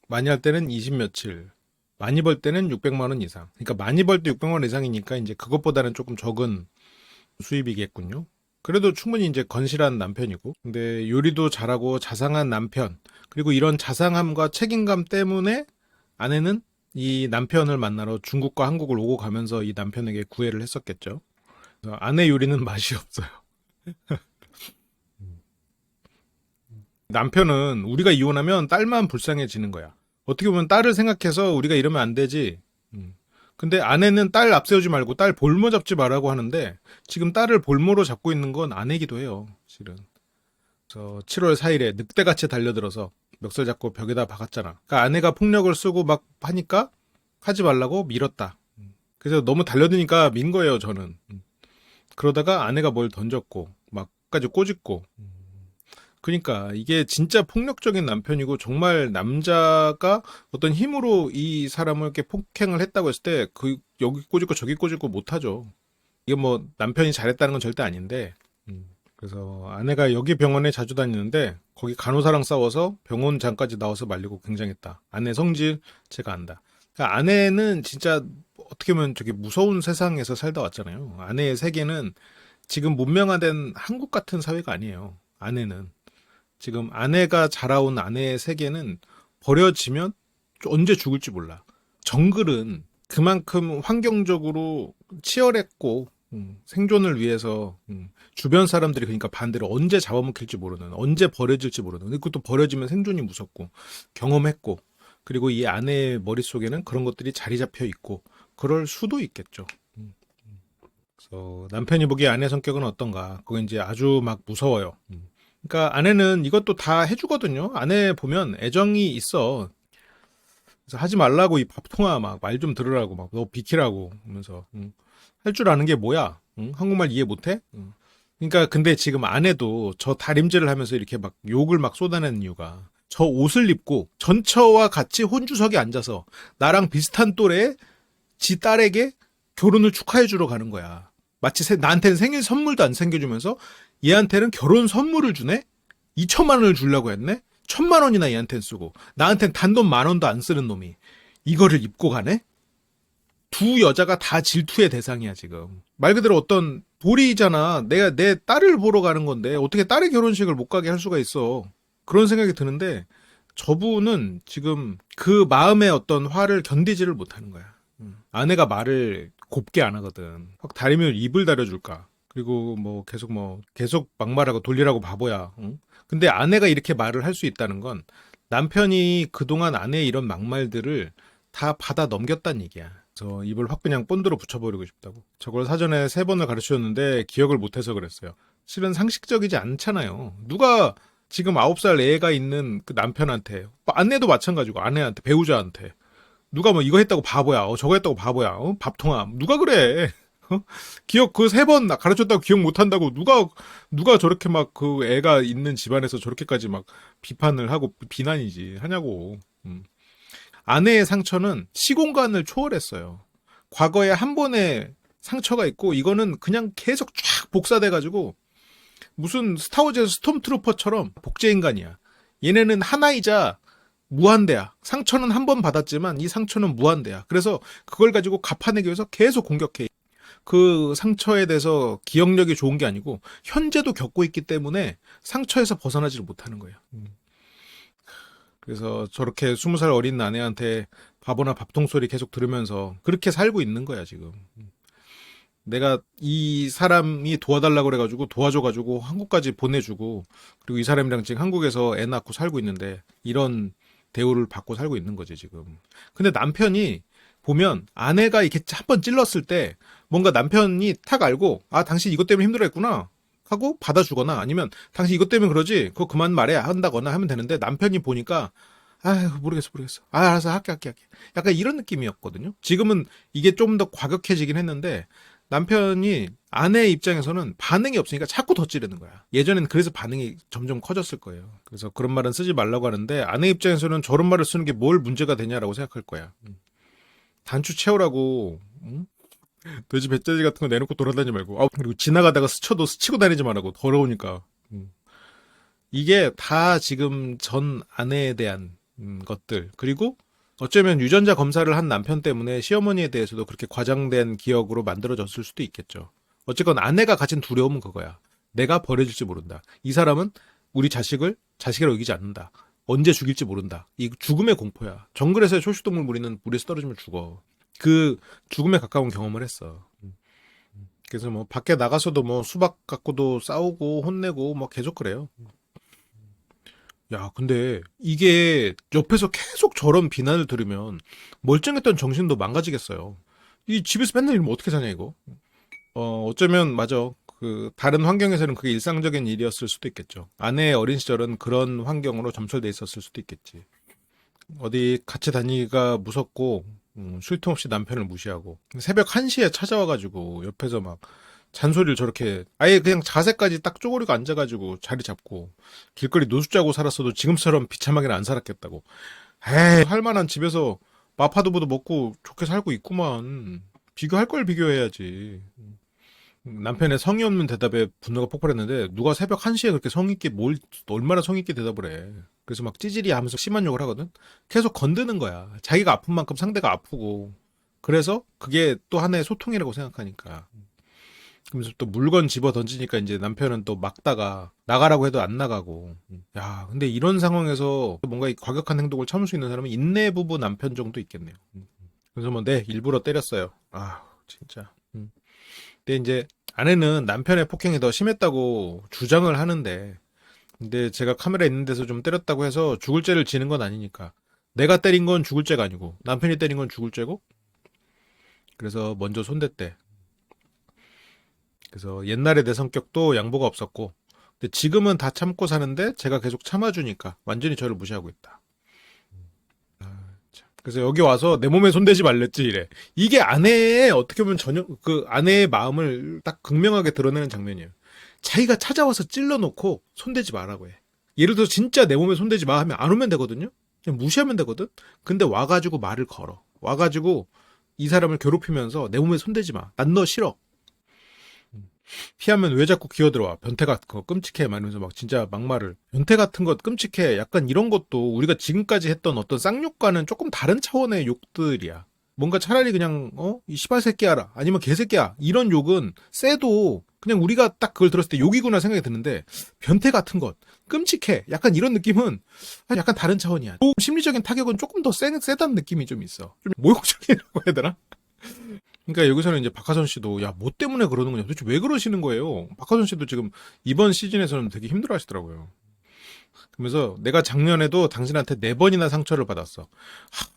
많이 할 때는 20 며칠, 많이 벌 때는 600만 원 이상. 그러니까 많이 벌 때 600만 원 이상이니까 이제 그것보다는 조금 적은 수입이겠군요. 그래도 충분히 이제 건실한 남편이고, 근데 요리도 잘하고 자상한 남편, 그리고 이런 자상함과 책임감 때문에 아내는 이 남편을 만나러 중국과 한국을 오고 가면서 이 남편에게 구애를 했었겠죠. 그래서 아내 요리는 맛이 없어요. 남편은 우리가 이혼하면 딸만 불쌍해지는 거야. 어떻게 보면 딸을 생각해서 우리가 이러면 안 되지. 근데 아내는 딸 앞세우지 말고 딸 볼모 잡지 말라고 하는데, 지금 딸을 볼모로 잡고 있는 건 아내기도 해요, 실은. 그래서 7월 4일에 늑대같이 달려들어서 멱살 잡고 벽에다 박았잖아. 그러니까 아내가 폭력을 쓰고 막 하니까 하지 말라고 밀었다. 그래서 너무 달려드니까 민 거예요, 저는. 그러다가 아내가 뭘 던졌고 막 끝까지 꼬집고. 그러니까 이게 진짜 폭력적인 남편이고, 정말 남자가 어떤 힘으로 이 사람을 이렇게 폭행을 했다고 했을 때 여기 꼬집고 저기 꼬집고 못하죠. 이게 뭐 남편이 잘했다는 건 절대 아닌데. 그래서 아내가 여기 병원에 자주 다니는데 거기 간호사랑 싸워서 병원장까지 나와서 말리고 굉장했다. 아내 성질 제가 안다. 그러니까 아내는 진짜 어떻게 보면 저기 무서운 세상에서 살다 왔잖아요. 아내의 세계는 지금 문명화된 한국 같은 사회가 아니에요. 아내는 지금 아내가 자라온 아내의 세계는 버려지면 언제 죽을지 몰라. 정글은 그만큼 환경적으로 치열했고, 생존을 위해서 주변 사람들이 그러니까 반대로 언제 잡아먹힐지 모르는, 언제 버려질지 모르는, 그것도 버려지면 생존이 무섭고 경험했고, 그리고 이 아내의 머릿속에는 그런 것들이 자리 잡혀 있고 그럴 수도 있겠죠. 그래서 남편이 보기에 아내 성격은 어떤가? 그거 이제 아주 막 무서워요. 그러니까 아내는 이것도 다 해주거든요. 아내 보면 애정이 있어. 그래서 하지 말라고 이 밥통아 막 말 좀 들으라고 막 너 비키라고 하면서 할 줄 아는 게 뭐야? 한국말 이해 못해? 그러니까 근데 지금 아내도 저 다림질을 하면서 이렇게 막 욕을 막 쏟아내는 이유가 저 옷을 입고 전처와 같이 혼주석에 앉아서 나랑 비슷한 또래의 지 딸에게 결혼을 축하해 주러 가는 거야. 마치 나한테는 생일 선물도 안 챙겨주면서 얘한테는 결혼 선물을 주네? 2천만 원을 주려고 했네? 1,000만 원이나 얘한테는 쓰고 나한테는 단돈 10,000원도 안 쓰는 놈이 이거를 입고 가네? 두 여자가 다 질투의 대상이야 지금. 말 그대로 어떤 도리잖아. 내가 내 딸을 보러 가는 건데 어떻게 딸의 결혼식을 못 가게 할 수가 있어. 그런 생각이 드는데 저분은 지금 그 마음의 어떤 화를 견디지를 못하는 거야. 아내가 말을 곱게 안 하거든. 확 다리면 입을 다려줄까. 그리고 계속 막말하고 돌리라고 바보야. 응? 근데 아내가 이렇게 말을 할 수 있다는 건 남편이 그동안 아내의 이런 막말들을 다 받아 넘겼다는 얘기야. 그래서 입을 확 그냥 본드로 붙여버리고 싶다고. 저걸 사전에 3번을 가르쳤는데 기억을 못해서 그랬어요. 실은 상식적이지 않잖아요. 누가 지금 9살 애가 있는 그 남편한테, 아내도 마찬가지고 아내한테, 배우자한테 누가 뭐 이거 했다고 바보야, 저거 했다고 바보야, 밥통아, 누가 그래? 기억 그 3번 가르쳤다고 기억 못한다고 누가 저렇게 막 그 애가 있는 집안에서 저렇게까지 막 비판을 하고 비난이지 하냐고. 아내의 상처는 시공간을 초월했어요. 과거에 한 번의 상처가 있고 이거는 그냥 계속 쫙 복사돼가지고 무슨 스타워즈에서 스톰트루퍼처럼 복제인간이야. 얘네는 하나이자 무한대야. 상처는 한 번 받았지만 이 상처는 무한대야. 그래서 그걸 가지고 갚아내기 위해서 계속 공격해. 그 상처에 대해서 기억력이 좋은 게 아니고 현재도 겪고 있기 때문에 상처에서 벗어나지를 못하는 거예요. 그래서 저렇게 20살 어린 아내한테 바보나 밥통 소리 계속 들으면서 그렇게 살고 있는 거야 지금. 내가 이 사람이 도와달라고 그래가지고 도와줘가지고 한국까지 보내주고 그리고 이 사람이랑 지금 한국에서 애 낳고 살고 있는데 이런 대우를 받고 살고 있는 거지 지금. 근데 남편이 보면 아내가 이렇게 한번 찔렀을 때 뭔가 남편이 탁 알고 아 당신 이것 때문에 힘들어했구나 하고 받아주거나 아니면 당신 이것 때문에 그러지 그거 그만 말해 한다거나 하면 되는데 남편이 보니까 아 모르겠어 아 알아서 할게 약간 이런 느낌이었거든요. 지금은 이게 좀 더 과격해지긴 했는데 남편이 아내 입장에서는 반응이 없으니까 자꾸 더 찌르는 거야. 예전엔 그래서 반응이 점점 커졌을 거예요. 그래서 그런 말은 쓰지 말라고 하는데 아내 입장에서는 저런 말을 쓰는 게 뭘 문제가 되냐라고 생각할 거야. 단추 채우라고 돼지 배짜지 같은 거 내놓고 돌아다니지 말고 그리고 지나가다가 스쳐도 스치고 다니지 말라고 더러우니까. 이게 다 지금 전 아내에 대한 것들 그리고 어쩌면 유전자 검사를 한 남편 때문에 시어머니에 대해서도 그렇게 과장된 기억으로 만들어졌을 수도 있겠죠. 어쨌건 아내가 가진 두려움은 그거야. 내가 버려질지 모른다. 이 사람은 우리 자식이라고 여기지 않는다. 언제 죽일지 모른다. 이 죽음의 공포야. 정글에서의 초식동물 무리는 물에서 떨어지면 죽어. 그 죽음에 가까운 경험을 했어. 그래서 뭐 밖에 나가서도 뭐 수박 갖고도 싸우고 혼내고 뭐 계속 그래요. 야, 근데 이게 옆에서 계속 저런 비난을 들으면 멀쩡했던 정신도 망가지겠어요. 이 집에서 맨날 이러면 어떻게 사냐 이거. 어쩌면 맞아. 그 다른 환경에서는 그게 일상적인 일이었을 수도 있겠죠. 아내의 어린 시절은 그런 환경으로 점철돼 있었을 수도 있겠지. 어디 같이 다니기가 무섭고 쉴 틈 없이 남편을 무시하고 새벽 1시에 찾아와가지고 옆에서 막 잔소리를 저렇게 아예 그냥 자세까지 딱 쪼그리고 앉아가지고 자리 잡고 길거리 노숙 자고 살았어도 지금처럼 비참하게는 안 살았겠다고. 에이 할 만한 집에서 마파두부도 먹고 좋게 살고 있구만. 비교할 걸 비교해야지. 남편의 성의 없는 대답에 분노가 폭발했는데 누가 새벽 1시에 그렇게 성의 있게 얼마나 성의 있게 대답을 해. 그래서 막 찌질이 하면서 심한 욕을 하거든. 계속 건드는 거야. 자기가 아픈 만큼 상대가 아프고. 그래서 그게 또 하나의 소통이라고 생각하니까. 그러면서 또 물건 집어 던지니까 이제 남편은 또 막다가 나가라고 해도 안 나가고. 야, 근데 이런 상황에서 뭔가 이 과격한 행동을 참을 수 있는 사람은 인내 부부 남편 정도 있겠네요. 그래서 뭐, 네, 일부러 때렸어요. 아, 진짜. 근데 이제 아내는 남편의 폭행이 더 심했다고 주장을 하는데, 근데 제가 카메라 있는 데서 좀 때렸다고 해서 죽을 죄를 지는 건 아니니까. 내가 때린 건 죽을 죄가 아니고 남편이 때린 건 죽을 죄고. 그래서 먼저 손댔대. 그래서 옛날에 내 성격도 양보가 없었고, 근데 지금은 다 참고 사는데 제가 계속 참아주니까 완전히 저를 무시하고 있다. 그래서 여기 와서 내 몸에 손대지 말랬지 이래. 이게 아내의 어떻게 보면 전혀 그 아내의 마음을 딱 극명하게 드러내는 장면이에요. 자기가 찾아와서 찔러놓고 손대지 말라고 해. 예를 들어서 진짜 내 몸에 손대지 마 하면 안 오면 되거든요. 그냥 무시하면 되거든. 근데 와가지고 말을 걸어. 와가지고 이 사람을 괴롭히면서 내 몸에 손대지 마. 난 너 싫어. 피하면 왜 자꾸 기어들어와. 변태 같은 거 끔찍해 말면서 막 진짜 막말을. 변태 같은 것 끔찍해. 약간 이런 것도 우리가 지금까지 했던 어떤 쌍욕과는 조금 다른 차원의 욕들이야. 뭔가 차라리 그냥 이 씨발 새끼야라 아니면 개새끼야 이런 욕은 세도 그냥 우리가 딱 그걸 들었을 때 욕이구나 생각이 드는데, 변태 같은 것 끔찍해 약간 이런 느낌은 약간 다른 차원이야. 또 심리적인 타격은 조금 더 세다는 느낌이 좀 있어. 좀 모욕적이라고 해야 되나? 그러니까 여기서는 이제 박하선 씨도 야, 뭐 때문에 그러는 거냐, 도대체 왜 그러시는 거예요? 박하선 씨도 지금 이번 시즌에서는 되게 힘들어 하시더라고요. 그러면서 내가 작년에도 당신한테 4번이나 상처를 받았어.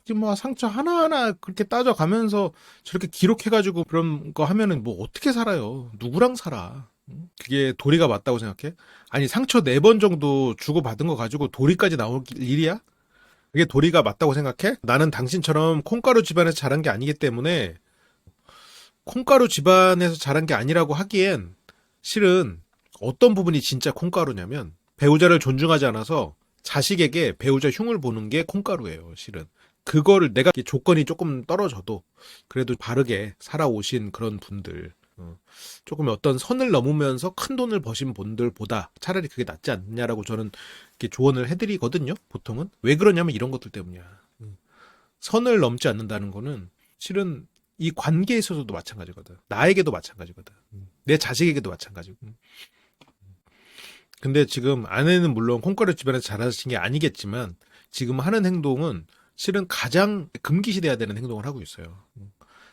지금 뭐 상처 하나하나 그렇게 따져가면서 저렇게 기록해가지고 그런 거 하면은 뭐 어떻게 살아요? 누구랑 살아? 그게 도리가 맞다고 생각해? 아니 상처 4번 정도 주고받은 거 가지고 도리까지 나올 일이야? 그게 도리가 맞다고 생각해? 나는 당신처럼 콩가루 집안에서 자란 게 아니기 때문에, 콩가루 집안에서 자란 게 아니라고 하기엔 실은 어떤 부분이 진짜 콩가루냐면, 배우자를 존중하지 않아서 자식에게 배우자 흉을 보는 게 콩가루예요, 실은. 그거를 내가 조건이 조금 떨어져도 그래도 바르게 살아오신 그런 분들, 조금 어떤 선을 넘으면서 큰 돈을 버신 분들보다 차라리 그게 낫지 않냐라고 저는 이렇게 조언을 해드리거든요, 보통은. 왜 그러냐면 이런 것들 때문이야. 선을 넘지 않는다는 거는 실은 이 관계에 있어서도 마찬가지거든. 나에게도 마찬가지거든. 내 자식에게도 마찬가지고. 근데 지금 아내는 물론 콩가루 집안에서 자라신 게 아니겠지만 지금 하는 행동은 실은 가장 금기시돼야 되는 행동을 하고 있어요.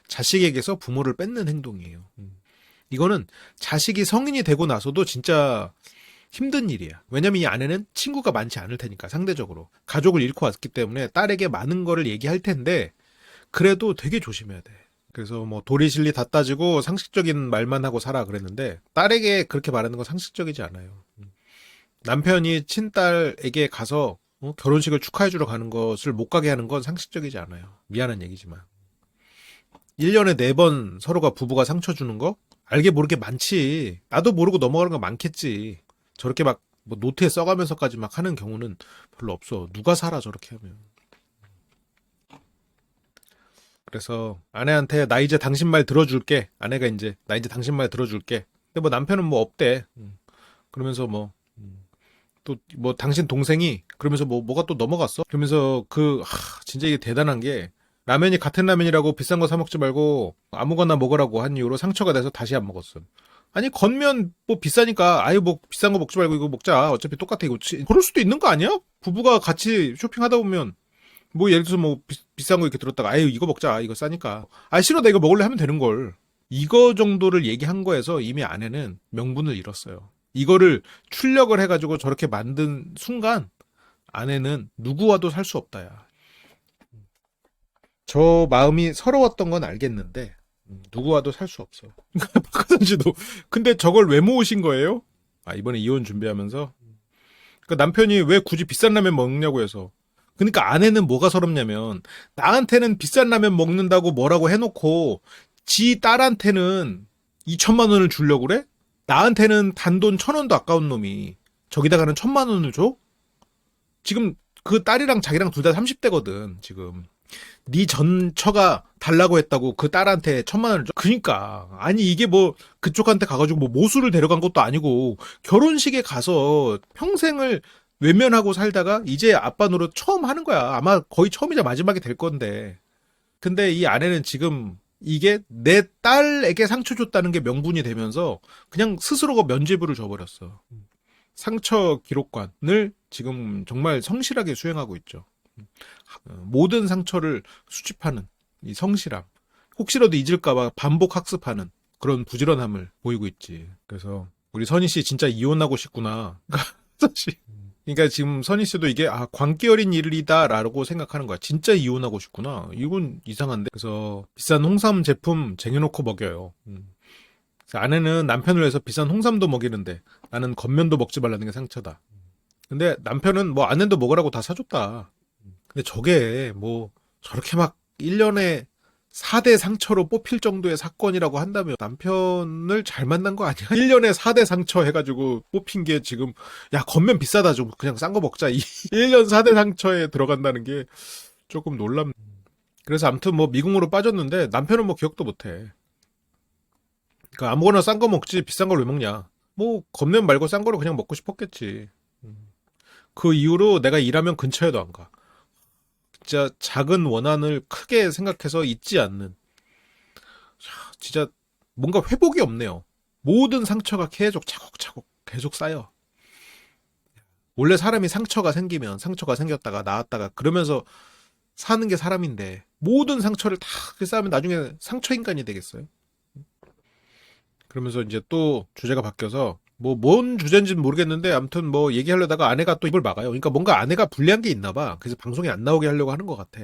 자식에게서 부모를 뺏는 행동이에요. 이거는 자식이 성인이 되고 나서도 진짜 힘든 일이야. 왜냐면 이 아내는 친구가 많지 않을 테니까, 상대적으로. 가족을 잃고 왔기 때문에 딸에게 많은 거를 얘기할 텐데 그래도 되게 조심해야 돼. 그래서 뭐 도리실리 다 따지고 상식적인 말만 하고 살아 그랬는데, 딸에게 그렇게 말하는 건 상식적이지 않아요. 남편이 친딸에게 가서 결혼식을 축하해주러 가는 것을 못 가게 하는 건 상식적이지 않아요. 미안한 얘기지만. 1년에 4번 서로가 부부가 상처 주는 거? 알게 모르게 많지. 나도 모르고 넘어가는 거 많겠지. 저렇게 막 뭐 노트에 써가면서까지 막 하는 경우는 별로 없어. 누가 살아 저렇게 하면. 그래서 아내한테 나 이제 당신 말 들어줄게. 아내가 이제 나 이제 당신 말 들어줄게. 근데 뭐 남편은 뭐 없대. 그러면서 뭐 또 뭐 당신 동생이 그러면서 뭐가 또 넘어갔어. 그러면서 진짜 이게 대단한 게, 라면이 같은 라면이라고 비싼 거 사 먹지 말고 아무거나 먹으라고 한 이유로 상처가 돼서 다시 안 먹었어. 아니 겉면 뭐 비싸니까 아유 뭐 비싼 거 먹지 말고 이거 먹자. 어차피 똑같아 이거. 그럴 수도 있는 거 아니야? 부부가 같이 쇼핑하다 보면 뭐 예를 들어서 뭐 비싼 거 이렇게 들었다가 아유 이거 먹자 이거 싸니까 아 싫어 나 이거 먹을래 하면 되는 걸. 이거 정도를 얘기한 거에서 이미 아내는 명분을 잃었어요. 이거를 출력을 해가지고 저렇게 만든 순간 아내는 누구와도 살 수 없다야. 저 마음이 서러웠던 건 알겠는데 누구와도 살 수 없어. 박하선 씨도 근데 저걸 왜 모으신 거예요? 아 이번에 이혼 준비하면서 그러니까 남편이 왜 굳이 비싼 라면 먹냐고 해서. 그러니까 아내는 뭐가 서럽냐면, 나한테는 비싼 라면 먹는다고 뭐라고 해놓고 지 딸한테는 2천만 원을 주려고 그래? 나한테는 단돈 1,000원도 아까운 놈이 저기다가는 1,000만 원을 줘? 지금 그 딸이랑 자기랑 둘 다 30대거든 지금. 네 전처가 달라고 했다고 그 딸한테 1,000만 원을 줘? 그니까 아니 이게 뭐 그쪽한테 가가지고 뭐 모수를 데려간 것도 아니고 결혼식에 가서 평생을 외면하고 살다가 이제 아빠 노릇 처음 하는 거야. 아마 거의 처음이자 마지막이 될 건데. 근데 이 아내는 지금 이게 내 딸에게 상처 줬다는 게 명분이 되면서 그냥 스스로가 면죄부를 줘버렸어. 상처 기록관을 지금 정말 성실하게 수행하고 있죠. 모든 상처를 수집하는 이 성실함. 혹시라도 잊을까봐 반복 학습하는 그런 부지런함을 보이고 있지. 그래서 우리 선희 씨 진짜 이혼하고 싶구나. 사실 그러니까 지금 선희 씨도 이게 광기 어린 일이다라고 생각하는 거야. 진짜 이혼하고 싶구나. 이건 이상한데. 그래서 비싼 홍삼 제품 쟁여놓고 먹여요. 그래서 아내는 남편을 위해서 비싼 홍삼도 먹이는데 나는 겉면도 먹지 말라는 게 상처다. 근데 남편은 뭐 아내도 먹으라고 다 사줬다. 근데 저게 뭐 저렇게 막 1년에 4대 상처로 뽑힐 정도의 사건이라고 한다면 남편을 잘 만난 거 아니야? 1년에 4대 상처 해가지고 뽑힌 게 지금 야 겉면 비싸다 좀 그냥 싼 거 먹자. 1년 4대 상처에 들어간다는 게 조금 놀랍. 그래서 아무튼 뭐 미궁으로 빠졌는데 남편은 뭐 기억도 못해. 그러니까 아무거나 싼 거 먹지 비싼 걸 왜 먹냐. 뭐 겉면 말고 싼 거로 그냥 먹고 싶었겠지. 그 이후로 내가 일하면 근처에도 안 가. 진짜 작은 원한을 크게 생각해서 잊지 않는 진짜 뭔가 회복이 없네요. 모든 상처가 계속 차곡차곡 계속 쌓여. 원래 사람이 상처가 생기면 상처가 생겼다가 나았다가 그러면서 사는 게 사람인데 모든 상처를 다 쌓으면 나중에 상처 인간이 되겠어요. 그러면서 이제 또 주제가 바뀌어서 뭐 뭔 주제인지는 모르겠는데 아무튼 뭐 얘기하려다가 아내가 또 입을 막아요. 그러니까 뭔가 아내가 불리한 게 있나 봐. 그래서 방송에 안 나오게 하려고 하는 것 같아.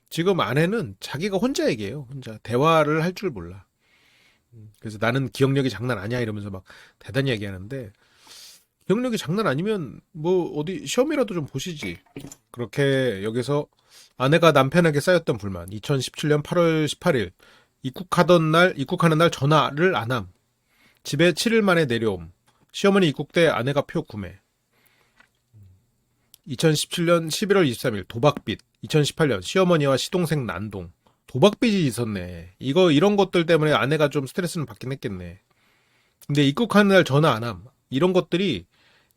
지금 아내는 자기가 혼자 얘기해요. 혼자 대화를 할 줄 몰라. 그래서 나는 기억력이 장난 아니야 이러면서 막 대단히 얘기하는데 기억력이 장난 아니면 뭐 어디 시험이라도 좀 보시지. 그렇게 여기서 아내가 남편에게 쌓였던 불만 2017년 8월 18일 입국하는 날 전화를 안 함. 집에 7일 만에 내려옴. 시어머니 입국 때 아내가 표 구매. 2017년 11월 23일 도박빚. 2018년 시어머니와 시동생 난동. 도박빚이 있었네. 이런 것들 때문에 아내가 좀 스트레스는 받긴 했겠네. 근데 입국하는 날 전화 안 함. 이런 것들이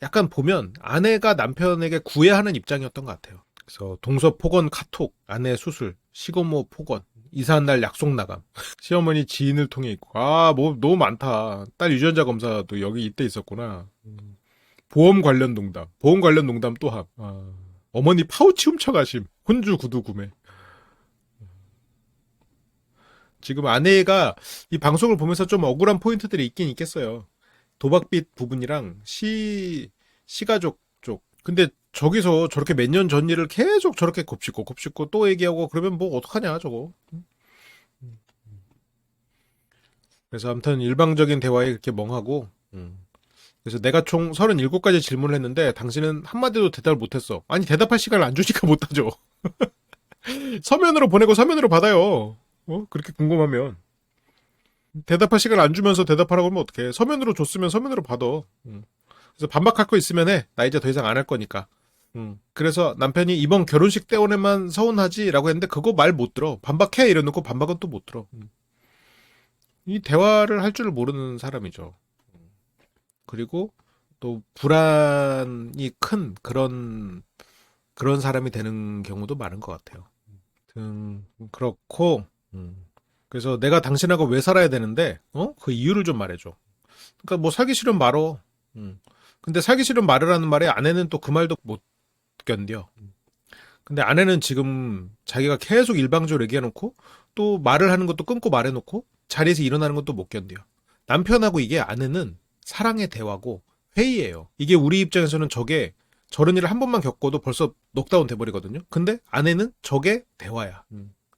약간 보면 아내가 남편에게 구애하는 입장이었던 것 같아요. 그래서 동서 폭언 카톡, 아내 수술, 시고모 폭언, 이사한 날 약속 나감, 시어머니 지인을 통해 있고, 뭐 너무 많다. 딸 유전자 검사도 여기 이때 있었구나. 보험 관련 농담 또 함. 어머니 파우치 훔쳐가심, 혼주 구두 구매. 지금 아내가 이 방송을 보면서 좀 억울한 포인트들이 있긴 있겠어요. 도박빚 부분이랑 시가족 쪽. 근데 저기서 저렇게 몇 년 전 일을 계속 저렇게 곱씹고 또 얘기하고 그러면 뭐 어떡하냐 저거. 그래서 아무튼 일방적인 대화에 그렇게 멍하고 그래서 내가 총 37가지 질문을 했는데 당신은 한마디도 대답을 못했어. 아니 대답할 시간을 안 주니까 못하죠. 서면으로 보내고 서면으로 받아요. 그렇게 궁금하면. 대답할 시간 안 주면서 대답하라고 하면 어떡해. 서면으로 줬으면 서면으로 받아. 그래서 반박할 거 있으면 해. 나 이제 더 이상 안 할 거니까. 그래서 남편이 이번 결혼식 때문에만 서운하지라고 했는데 그거 말 못 들어. 반박해 이러놓고 반박은 또 못 들어. 이 대화를 할 줄 모르는 사람이죠. 그리고 또 불안이 큰 그런 사람이 되는 경우도 많은 것 같아요. 그렇고 그래서 내가 당신하고 왜 살아야 되는데 그 이유를 좀 말해줘. 그러니까 뭐 살기 싫으면 말어. 근데 살기 싫으면 말으라는 말에 아내는 또 그 말도 못 견뎌. 근데 아내는 지금 자기가 계속 일방적으로 얘기해놓고 또 말을 하는 것도 끊고 말해놓고 자리에서 일어나는 것도 못 견뎌. 남편하고 이게 아내는 사랑의 대화고 회의예요. 이게 우리 입장에서는 저런 일을 한 번만 겪어도 벌써 넉다운 돼버리거든요. 근데 아내는 저게 대화야.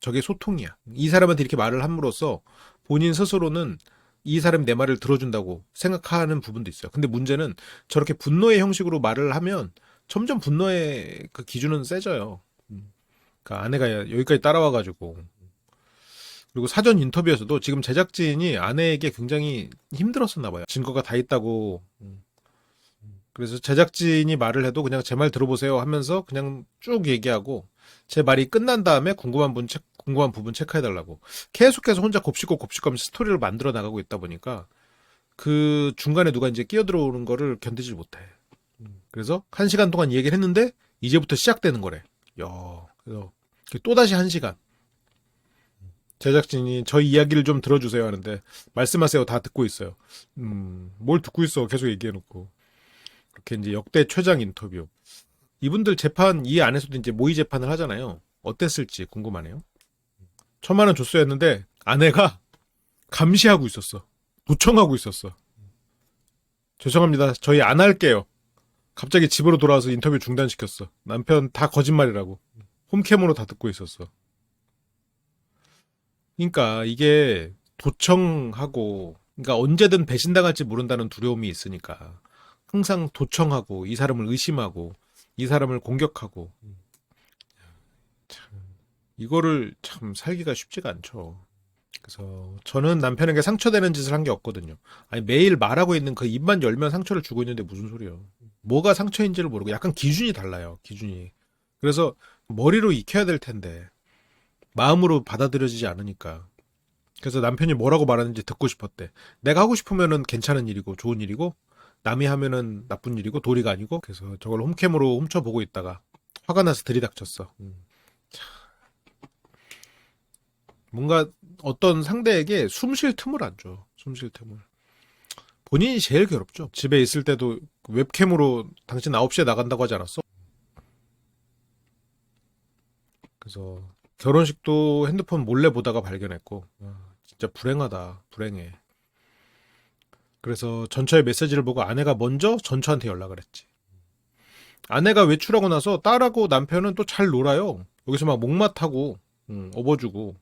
저게 소통이야. 이 사람한테 이렇게 말을 함으로써 본인 스스로는 이 사람이 내 말을 들어준다고 생각하는 부분도 있어요. 근데 문제는 저렇게 분노의 형식으로 말을 하면 점점 분노의 그 기준은 세져요. 그러니까 아내가 여기까지 따라와가지고 그리고 사전 인터뷰에서도 지금 제작진이 아내에게 굉장히 힘들었었나 봐요. 증거가 다 있다고. 그래서 제작진이 말을 해도 그냥 제 말 들어보세요 하면서 그냥 쭉 얘기하고 제 말이 끝난 다음에 궁금한 부분 체크해달라고 계속해서 혼자 곱씹고 스토리를 만들어 나가고 있다 보니까 그 중간에 누가 이제 끼어들어오는 거를 견디지 못해. 그래서 1시간 동안 이 얘기를 했는데 이제부터 시작되는 거래. 그래서 또다시 1시간. 제작진이 저희 이야기를 좀 들어주세요 하는데 말씀하세요 다 듣고 있어요. 뭘 듣고 있어 계속 얘기해놓고. 그렇게 이제 역대 최장 인터뷰. 이분들 재판 이 안에서도 이제 모의 재판을 하잖아요. 어땠을지 궁금하네요. 1,000만 원 줬어야 했는데 아내가 감시하고 있었어. 도청하고 있었어. 죄송합니다. 저희 안 할게요. 갑자기 집으로 돌아와서 인터뷰 중단시켰어. 남편 다 거짓말이라고. 홈캠으로 다 듣고 있었어. 그러니까 이게 도청하고, 그러니까 언제든 배신당할지 모른다는 두려움이 있으니까 항상 도청하고 이 사람을 의심하고 이 사람을 공격하고, 참, 이거를 참 살기가 쉽지가 않죠. 그래서 저는 남편에게 상처되는 짓을 한 게 없거든요. 아니, 매일 말하고 있는 그 입만 열면 상처를 주고 있는데 무슨 소리예요. 뭐가 상처인지를 모르고 약간 기준이 달라요. 기준이. 그래서 머리로 익혀야 될 텐데 마음으로 받아들여지지 않으니까. 그래서 남편이 뭐라고 말하는지 듣고 싶었대. 내가 하고 싶으면은 괜찮은 일이고 좋은 일이고, 남이 하면은 나쁜 일이고 도리가 아니고. 그래서 저걸 홈캠으로 훔쳐보고 있다가 화가 나서 들이닥쳤어. 뭔가 어떤 상대에게 숨 쉴 틈을 안 줘. 숨 쉴 틈을. 본인이 제일 괴롭죠. 집에 있을 때도 웹캠으로 당신 9시에 나간다고 하지 않았어? 그래서 결혼식도 핸드폰 몰래 보다가 발견했고, 진짜 불행하다. 불행해. 그래서 전처의 메시지를 보고 아내가 먼저 전처한테 연락을 했지. 아내가 외출하고 나서 딸하고 남편은 또 잘 놀아요. 여기서 막 목마타고, 업어주고.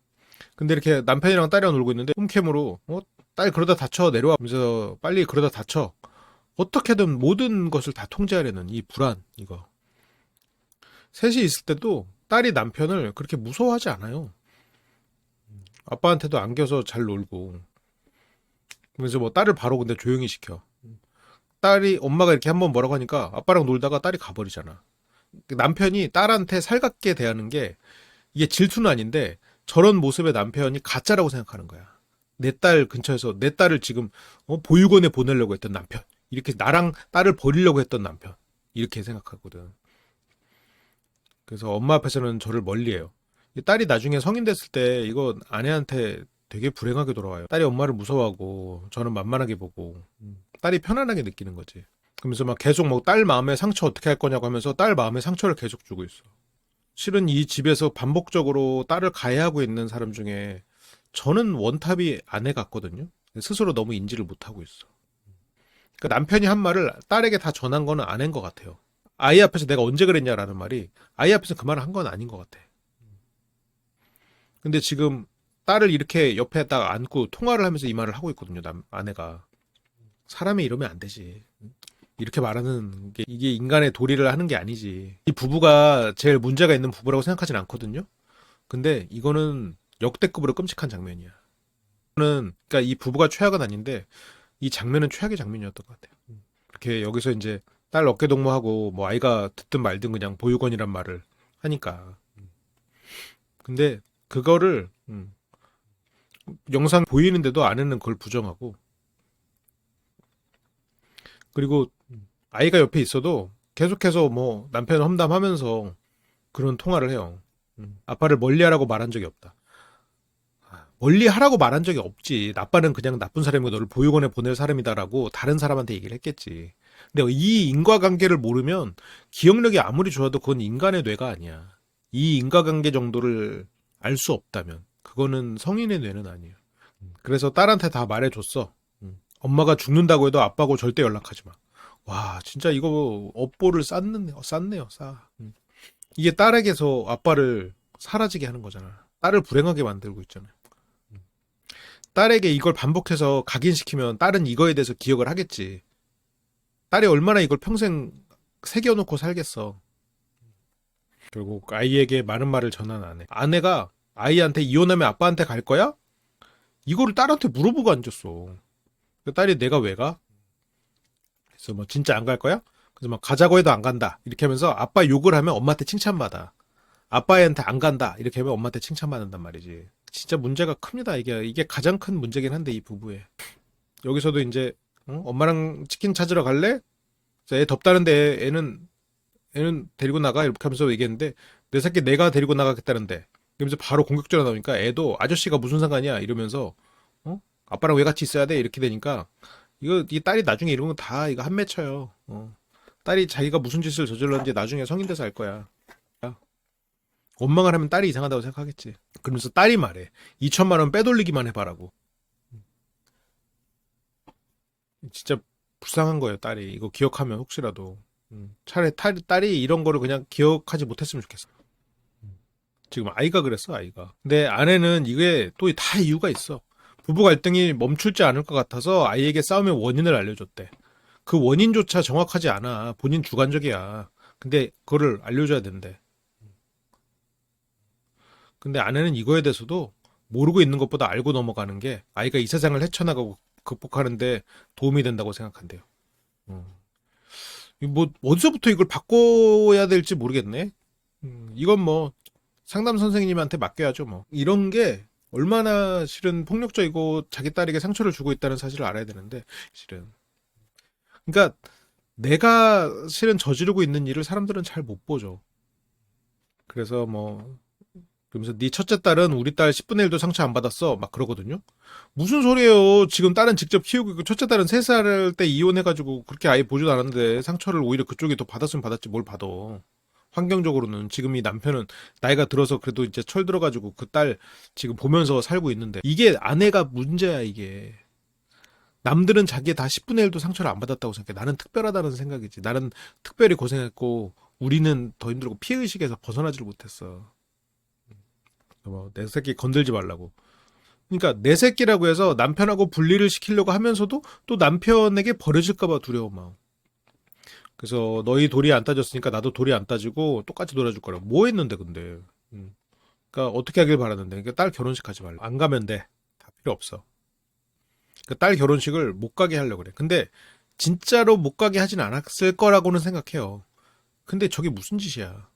근데 이렇게 남편이랑 딸이랑 놀고 있는데 홈캠으로 딸 그러다 다쳐 내려와 하면서 빨리 그러다 다쳐. 어떻게든 모든 것을 다 통제하려는 이 불안 이거. 셋이 있을 때도 딸이 남편을 그렇게 무서워하지 않아요. 아빠한테도 안겨서 잘 놀고. 그래서 뭐 딸을 바로 근데 조용히 시켜. 딸이 엄마가 이렇게 한번 뭐라고 하니까 아빠랑 놀다가 딸이 가버리잖아. 남편이 딸한테 살갑게 대하는 게 이게 질투는 아닌데 저런 모습의 남편이 가짜라고 생각하는 거야. 내 딸 근처에서 내 딸을 지금 보육원에 보내려고 했던 남편. 이렇게 나랑 딸을 버리려고 했던 남편. 이렇게 생각하거든. 그래서 엄마 앞에서는 저를 멀리해요. 이 딸이 나중에 성인 됐을 때 이거 아내한테 되게 불행하게 돌아와요. 딸이 엄마를 무서워하고 저는 만만하게 보고 딸이 편안하게 느끼는 거지. 그러면서 막 계속 뭐 딸 마음에 상처 어떻게 할 거냐고 하면서 딸 마음에 상처를 계속 주고 있어. 실은 이 집에서 반복적으로 딸을 가해하고 있는 사람 중에 저는 원탑이 아내 같거든요. 스스로 너무 인지를 못하고 있어. 그러니까 남편이 한 말을 딸에게 다 전한 거는 아내인 것 같아요. 아이 앞에서 내가 언제 그랬냐라는 말이 아이 앞에서 그 말을 한 건 아닌 것 같아. 근데 지금 딸을 이렇게 옆에 딱 안고 통화를 하면서 이 말을 하고 있거든요. 아내가. 사람이 이러면 안 되지. 이렇게 말하는 게 이게 인간의 도리를 하는 게 아니지. 이 부부가 제일 문제가 있는 부부라고 생각하진 않거든요. 근데 이거는 역대급으로 끔찍한 장면이야. 저는 그러니까 이 부부가 최악은 아닌데 이 장면은 최악의 장면이었던 것 같아요. 이렇게 여기서 이제 딸 어깨 동무하고 뭐 아이가 듣든 말든 그냥 보육원이란 말을 하니까. 근데 그거를 영상 보이는데도 아내는 그걸 부정하고 그리고 아이가 옆에 있어도 계속해서 뭐 남편 험담하면서 그런 통화를 해요. 아빠를 멀리하라고 말한 적이 없다. 멀리하라고 말한 적이 없지. 아빠는 그냥 나쁜 사람이고 너를 보육원에 보낼 사람이다라고 다른 사람한테 얘기를 했겠지. 근데 이 인과관계를 모르면 기억력이 아무리 좋아도 그건 인간의 뇌가 아니야. 이 인과관계 정도를 알 수 없다면 그거는 성인의 뇌는 아니에요. 그래서 딸한테 다 말해줬어. 엄마가 죽는다고 해도 아빠하고 절대 연락하지 마. 와, 진짜 이거 업보를 쌌네요, 싸. 이게 딸에게서 아빠를 사라지게 하는 거잖아. 딸을 불행하게 만들고 있잖아요. 딸에게 이걸 반복해서 각인시키면 딸은 이거에 대해서 기억을 하겠지. 딸이 얼마나 이걸 평생 새겨놓고 살겠어. 결국 아이에게 많은 말을 전한 아내. 아내가 아이한테 이혼하면 아빠한테 갈 거야? 이거를 딸한테 물어보고 앉았어. 그 딸이 내가 왜 가? 그래서 뭐 진짜 안 갈 거야? 그래서 막 가자고 해도 안 간다. 이렇게 하면서 아빠 욕을 하면 엄마한테 칭찬받아. 아빠한테 안 간다. 이렇게 하면 엄마한테 칭찬받는단 말이지. 진짜 문제가 큽니다. 이게 가장 큰 문제긴 한데 이 부부에. 여기서도 이제 엄마랑 치킨 찾으러 갈래? 그래서 애 덥다는데 애는 데리고 나가 이렇게 하면서 얘기했는데 내 새끼 내가 데리고 나가겠다는데 그러면서 바로 공격적으로 나오니까 애도 아저씨가 무슨 상관이야 이러면서 아빠랑 왜 같이 있어야 돼 이렇게 되니까 이 딸이 나중에 이런 거 다 이거 한 맺혀요. 딸이 자기가 무슨 짓을 저질렀는지 나중에 성인 돼서 알 거야. 원망을 하면 딸이 이상하다고 생각하겠지. 그러면서 딸이 말해. 2천만 원 빼돌리기만 해봐라고. 진짜 불쌍한 거예요, 딸이. 이거 기억하면 혹시라도. 차라리 딸이 이런 거를 그냥 기억하지 못했으면 좋겠어. 지금 아이가 그랬어, 아이가. 근데 아내는 이게 또 다 이유가 있어. 부부 갈등이 멈출지 않을 것 같아서 아이에게 싸움의 원인을 알려줬대. 그 원인조차 정확하지 않아. 본인 주관적이야. 근데 그거를 알려줘야 된대. 근데 아내는 이거에 대해서도 모르고 있는 것보다 알고 넘어가는 게 아이가 이 세상을 헤쳐나가고 극복하는데 도움이 된다고 생각한대요. 어. 뭐 어디서부터 이걸 바꿔야 될지 모르겠네. 이건 뭐 상담 선생님한테 맡겨야죠 뭐. 이런 게 얼마나 실은 폭력적이고 자기 딸에게 상처를 주고 있다는 사실을 알아야 되는데 실은 그러니까 내가 실은 저지르고 있는 일을 사람들은 잘 못 보죠. 그래서 뭐 그러면서 네 첫째 딸은 우리 딸 10분의 1도 상처 안 받았어 막 그러거든요. 무슨 소리예요? 지금 딸은 직접 키우고 있고 첫째 딸은 3살 때 이혼해가지고 그렇게 아예 보지도 않았는데 상처를 오히려 그쪽이 더 받았으면 받았지 뭘 받아. 환경적으로는 지금 이 남편은 나이가 들어서 그래도 이제 철 들어가지고 그 딸 지금 보면서 살고 있는데 이게 아내가 문제야 이게. 남들은 자기 다 10분의 1도 상처를 안 받았다고 생각해. 나는 특별하다는 생각이지. 나는 특별히 고생했고 우리는 더 힘들고 피해의식에서 벗어나지를 못했어. 내 새끼 건들지 말라고. 그러니까 내 새끼라고 해서 남편하고 분리를 시키려고 하면서도 또 남편에게 버려질까봐 두려운 마음. 그래서 너희 돌이 안 따졌으니까 나도 돌이 안 따지고 똑같이 놀아줄 거라고. 뭐 했는데 근데. 그러니까 어떻게 하길 바라는데. 그러니까 딸 결혼식 하지 말라. 안 가면 돼. 다 필요 없어. 그러니까 딸 결혼식을 못 가게 하려고 그래. 근데 진짜로 못 가게 하진 않았을 거라고는 생각해요. 근데 저게 무슨 짓이야.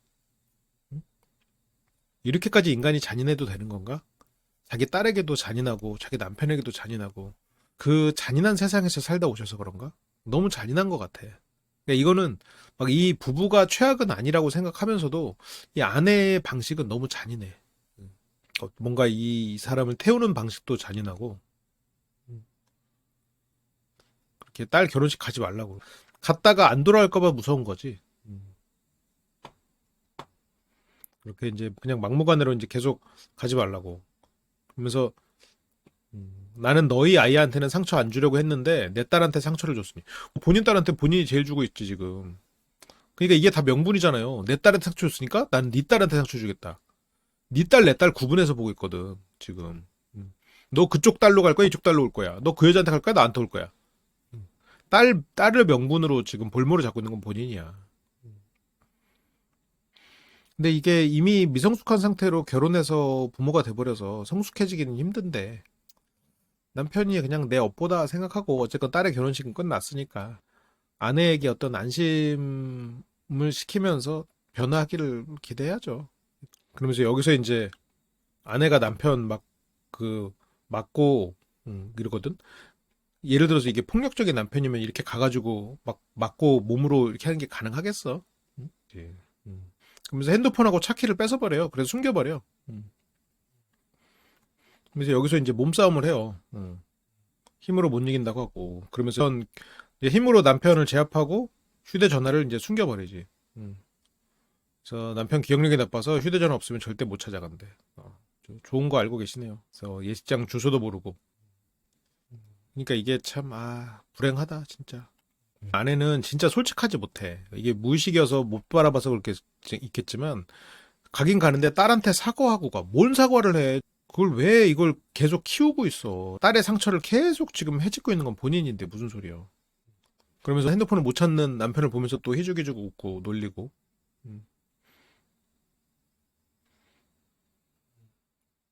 이렇게까지 인간이 잔인해도 되는 건가? 자기 딸에게도 잔인하고 자기 남편에게도 잔인하고 그 잔인한 세상에서 살다 오셔서 그런가? 너무 잔인한 것 같아. 그러니까 이거는 막 이 부부가 최악은 아니라고 생각하면서도 이 아내의 방식은 너무 잔인해. 뭔가 이 사람을 태우는 방식도 잔인하고 그렇게 딸 결혼식 가지 말라고. 갔다가 안 돌아올까봐 무서운 거지. 그렇게 이제 그냥 막무가내로 이제 계속 가지 말라고. 그러면서 나는 너희 아이한테는 상처 안 주려고 했는데 내 딸한테 상처를 줬으니 본인 딸한테 본인이 제일 주고 있지 지금. 그러니까 이게 다 명분이잖아요. 내 딸한테 상처 줬으니까 나는 네 딸한테 상처 주겠다. 네 딸 내 딸 구분해서 보고 있거든 지금. 너 그쪽 딸로 갈 거야 이쪽 딸로 올 거야. 너 그 여자한테 갈 거야 나한테 올 거야. 딸을 명분으로 지금 볼모를 잡고 있는 건 본인이야. 근데 이게 이미 미성숙한 상태로 결혼해서 부모가 돼버려서 성숙해지기는 힘든데 남편이 그냥 내 업보다 생각하고 어쨌건 딸의 결혼식은 끝났으니까 아내에게 어떤 안심을 시키면서 변화하기를 기대해야죠. 그러면서 여기서 이제 아내가 남편 막 그 맞고 이러거든. 예를 들어서 이게 폭력적인 남편이면 이렇게 가가지고 막 맞고 몸으로 이렇게 하는 게 가능하겠어? 응? 예. 그러면서 핸드폰하고 차키를 뺏어버려요. 그래서 숨겨버려. 그래서 여기서 이제 몸싸움을 해요. 힘으로 못 이긴다고 하고 그러면서 이제 힘으로 남편을 제압하고 휴대전화를 이제 숨겨버리지. 그래서 남편 기억력이 나빠서 휴대전화 없으면 절대 못 찾아간대. 좋은 거 알고 계시네요. 그래서 예식장 주소도 모르고. 그러니까 이게 참 불행하다 진짜. 아내는 진짜 솔직하지 못해. 이게 무의식이어서 못 바라봐서 그렇게 있겠지만 가긴 가는데 딸한테 사과하고 가. 뭔 사과를 해? 그걸 왜 이걸 계속 키우고 있어? 딸의 상처를 계속 지금 해짓고 있는 건 본인인데 무슨 소리야? 그러면서 핸드폰을 못 찾는 남편을 보면서 또 희죽희죽 웃고 놀리고. 음.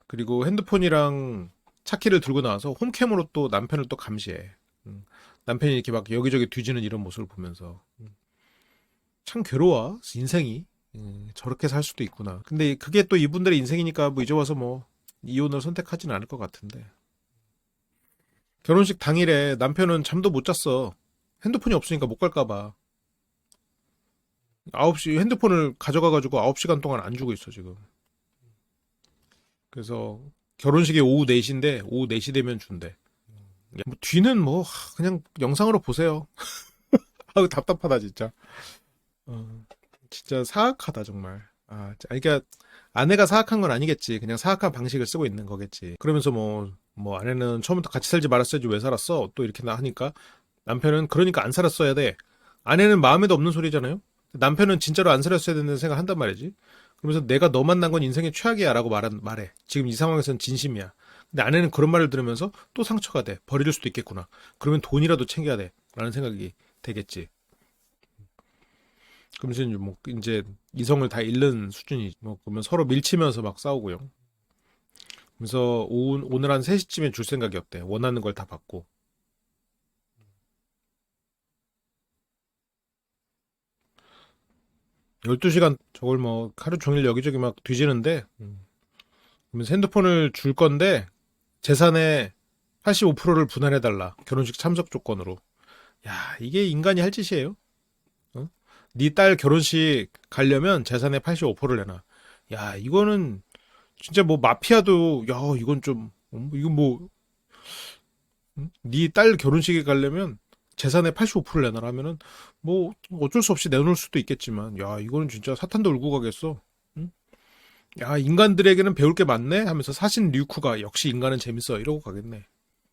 그리고 핸드폰이랑 차키를 들고 나와서 홈캠으로 또 남편을 또 감시해. 음. 남편이 이렇게 막 여기저기 뒤지는 이런 모습을 보면서 참 괴로워 인생이. 저렇게 살 수도 있구나. 근데 그게 또 이분들의 인생이니까 뭐 이제 와서 뭐 이혼을 선택하진 않을 것 같은데. 결혼식 당일에 남편은 잠도 못 잤어. 핸드폰이 없으니까 못 갈까 봐. 9시 핸드폰을 가져가가지고 9시간 동안 안 주고 있어 지금. 그래서 결혼식이 오후 4시인데 오후 4시 되면 준대. 뭐 뒤는 뭐 그냥 영상으로 보세요. 아우 답답하다 진짜. 진짜 사악하다 정말. 그러니까 아내가 사악한 건 아니겠지. 그냥 사악한 방식을 쓰고 있는 거겠지. 그러면서 뭐 아내는 처음부터 같이 살지 말았어야지 왜 살았어? 또 이렇게 하니까 남편은 그러니까 안 살았어야 돼. 아내는 마음에도 없는 소리잖아요. 남편은 진짜로 안 사렸어야 된다는 생각을 한단 말이지. 그러면서 내가 너 만난 건 인생의 최악이야 라고 말해. 지금 이 상황에서는 진심이야. 근데 아내는 그런 말을 들으면서 또 상처가 돼. 버릴 수도 있겠구나. 그러면 돈이라도 챙겨야 돼. 라는 생각이 되겠지. 그러면서 이제 이성을 다 잃는 수준이지. 그러면 서로 밀치면서 막 싸우고요. 그래서 오늘 한 3시쯤에 줄 생각이 없대. 원하는 걸 다 받고. 12시간 저걸 하루 종일 여기저기 막 뒤지는데, 그러면서 핸드폰을 줄 건데, 재산의 85%를 분할해달라. 결혼식 참석 조건으로. 야, 이게 인간이 할 짓이에요. 어? 네 딸 결혼식 가려면 재산의 85%를 내놔. 야, 이거는 진짜 마피아도, 야, 이건 좀, 이건 네 딸 결혼식에 가려면 재산의 85%를 내놔라 하면은 어쩔 수 없이 내놓을 수도 있겠지만, 야, 이거는 진짜 사탄도 울고 가겠어. 응? 야, 인간들에게는 배울 게 많네 하면서 사신 류쿠가 역시 인간은 재밌어 이러고 가겠네.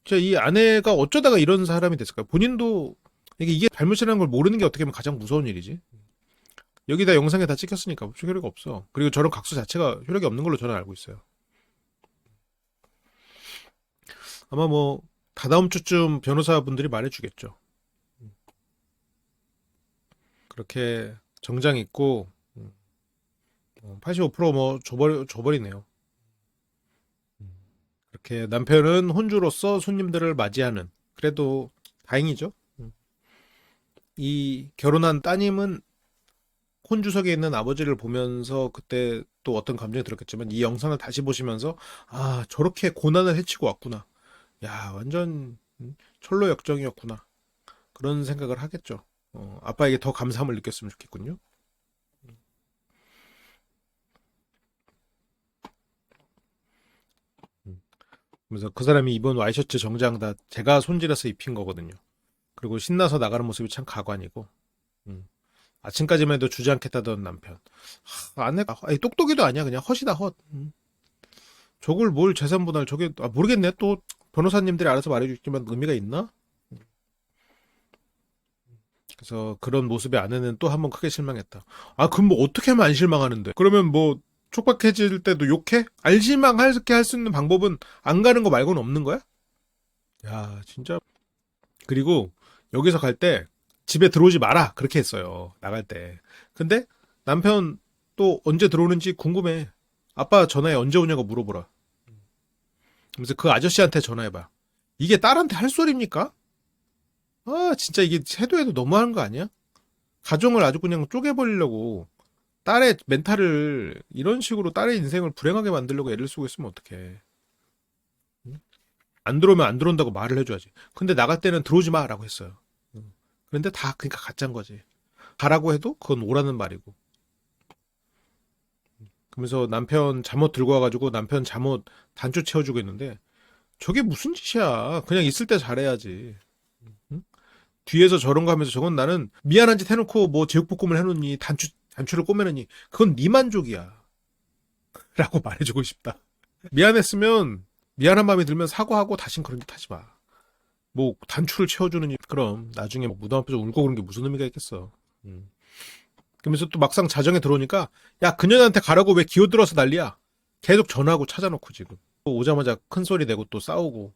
진짜 이 아내가 어쩌다가 이런 사람이 됐을까요? 본인도 이게 잘못이라는 걸 모르는 게 어떻게 보면 가장 무서운 일이지. 여기다 영상에 다 찍혔으니까 효력이 없어. 그리고 저런 각서 자체가 효력이 없는 걸로 저는 알고 있어요. 아마 다다음 주쯤 변호사분들이 말해주겠죠. 그렇게 정장 입고 85% 줘버리네요. 그렇게 남편은 혼주로서 손님들을 맞이하는, 그래도 다행이죠. 이 결혼한 따님은 혼주석에 있는 아버지를 보면서 그때 또 어떤 감정이 들었겠지만 이 영상을 다시 보시면서 아, 저렇게 고난을 헤치고 왔구나. 야, 완전 철로 역정이었구나. 그런 생각을 하겠죠. 아빠에게 더 감사함을 느꼈으면 좋겠군요. 그래서 그 사람이 입은 와이셔츠 정장 다 제가 손질해서 입힌 거거든요. 그리고 신나서 나가는 모습이 참 가관이고, 음. 아침까지만 해도 주저앉겠다던 남편. 아내가 똑똑이도 아니야. 그냥 헛이다 헛. 저걸 뭘 재산분할 저게 모르겠네. 또 변호사님들이 알아서 말해주지만 의미가 있나? 그래서 그런 모습에 아내는 또 한 번 크게 실망했다. 아, 그럼 어떻게 하면 안 실망하는데? 그러면 촉박해질 때도 욕해? 안 실망하게 할 수 있는 방법은 안 가는 거 말고는 없는 거야? 야, 진짜. 그리고 여기서 갈 때 집에 들어오지 마라. 그렇게 했어요. 나갈 때. 근데 남편 또 언제 들어오는지 궁금해. 아빠 전화해 언제 오냐고 물어보라. 그래서 그 아저씨한테 전화해봐. 이게 딸한테 할 소리입니까? 아, 진짜 이게 해도 해도 너무하는 거 아니야? 가정을 아주 그냥 쪼개버리려고 딸의 멘탈을 이런 식으로 딸의 인생을 불행하게 만들려고 애를 쓰고 있으면 어떡해. 응? 안 들어오면 안 들어온다고 말을 해줘야지. 근데 나갈 때는 들어오지 마라고 했어요. 그런데 다 그러니까 가짜인 거지. 가라고 해도 그건 오라는 말이고. 그러면서 남편 잠옷 들고 와가지고 남편 잠옷 단추 채워주고 있는데 저게 무슨 짓이야. 그냥 있을 때 잘해야지. 응? 뒤에서 저런 거 하면서 저건 나는 미안한 짓 해놓고 제육볶음을 해놓니 단추를 꼬매느니 그건 네 만족이야. 라고 말해주고 싶다. 미안했으면 미안한 마음이 들면 사과하고 다신 그런 짓 하지 마. 단추를 채워주느니 그럼 나중에 무덤 앞에서 울고 그런 게 무슨 의미가 있겠어. 음. 그러면서 또 막상 자정에 들어오니까 야 그녀한테 가라고 왜 기어들어서 난리야. 계속 전화하고 찾아놓고 지금 또 오자마자 큰 소리 내고 또 싸우고.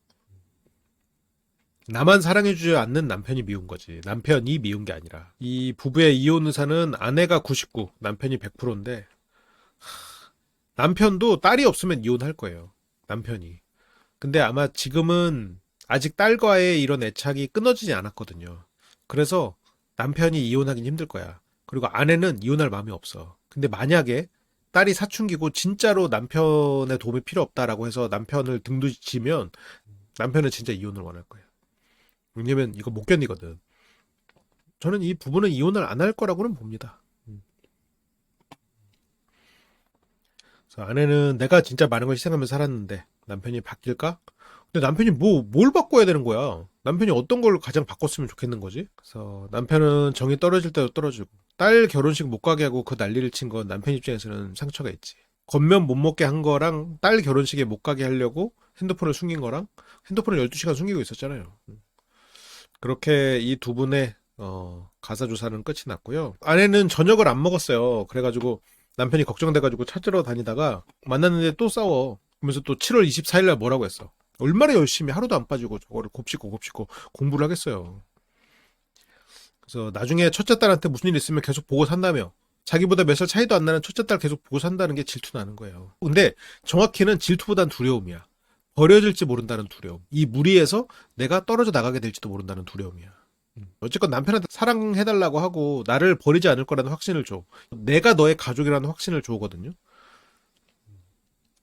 나만 사랑해주지 않는 남편이 미운 거지. 남편이 미운 게 아니라. 이 부부의 이혼 의사는 아내가 99, 남편이 100%인데 남편도 딸이 없으면 이혼할 거예요. 남편이. 근데 아마 지금은 아직 딸과의 이런 애착이 끊어지지 않았거든요. 그래서 남편이 이혼하긴 힘들 거야. 그리고 아내는 이혼할 마음이 없어. 근데 만약에 딸이 사춘기고 진짜로 남편의 도움이 필요 없다라고 해서 남편을 등두지면 남편은 진짜 이혼을 원할 거예요. 왜냐면 이거 못 견디거든. 저는 이 부부는 이혼을 안 할 거라고는 봅니다. 그래서 아내는 내가 진짜 많은 걸 희생하면서 살았는데 남편이 바뀔까? 근데 남편이 뭘 바꿔야 되는 거야? 남편이 어떤 걸 가장 바꿨으면 좋겠는 거지? 그래서 남편은 정이 떨어질 때도 떨어지고 딸 결혼식 못 가게 하고 그 난리를 친 건 남편 입장에서는 상처가 있지. 겉면 못 먹게 한 거랑 딸 결혼식에 못 가게 하려고 핸드폰을 숨긴 거랑 핸드폰을 12시간 숨기고 있었잖아요. 그렇게 이 두 분의 가사 조사는 끝이 났고요. 아내는 저녁을 안 먹었어요. 그래가지고 남편이 걱정돼가지고 찾으러 다니다가 만났는데 또 싸워. 그러면서 또 7월 24일 날 뭐라고 했어. 얼마나 열심히 하루도 안 빠지고 저거를 곱씹고 공부를 하겠어요. 그래서 나중에 첫째 딸한테 무슨 일 있으면 계속 보고 산다며. 자기보다 몇 살 차이도 안 나는 첫째 딸 계속 보고 산다는 게 질투 나는 거예요. 근데 정확히는 질투보단 두려움이야. 버려질지 모른다는 두려움. 이 무리에서 내가 떨어져 나가게 될지도 모른다는 두려움이야. 어쨌건 남편한테 사랑해달라고 하고 나를 버리지 않을 거라는 확신을 줘. 내가 너의 가족이라는 확신을 주거든요.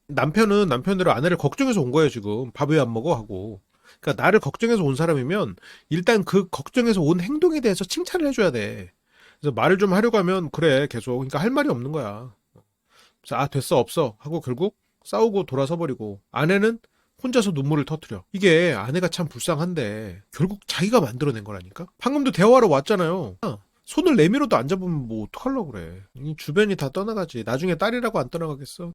남편은 남편대로 아내를 걱정해서 온 거예요, 지금. 밥 왜 안 먹어? 하고. 그러니까 나를 걱정해서 온 사람이면 일단 그 걱정해서 온 행동에 대해서 칭찬을 해줘야 돼. 그래서 말을 좀 하려고 하면 그래, 계속. 그러니까 할 말이 없는 거야. 그래서 됐어, 없어. 하고 결국 싸우고 돌아서 버리고 아내는 혼자서 눈물을 터뜨려. 이게 아내가 참 불쌍한데 결국 자기가 만들어낸 거라니까. 방금도 대화하러 왔잖아요. 손을 내밀어도 안 잡으면 뭐 어떡하려고 그래. 이 주변이 다 떠나가지. 나중에 딸이라고 안 떠나가겠어.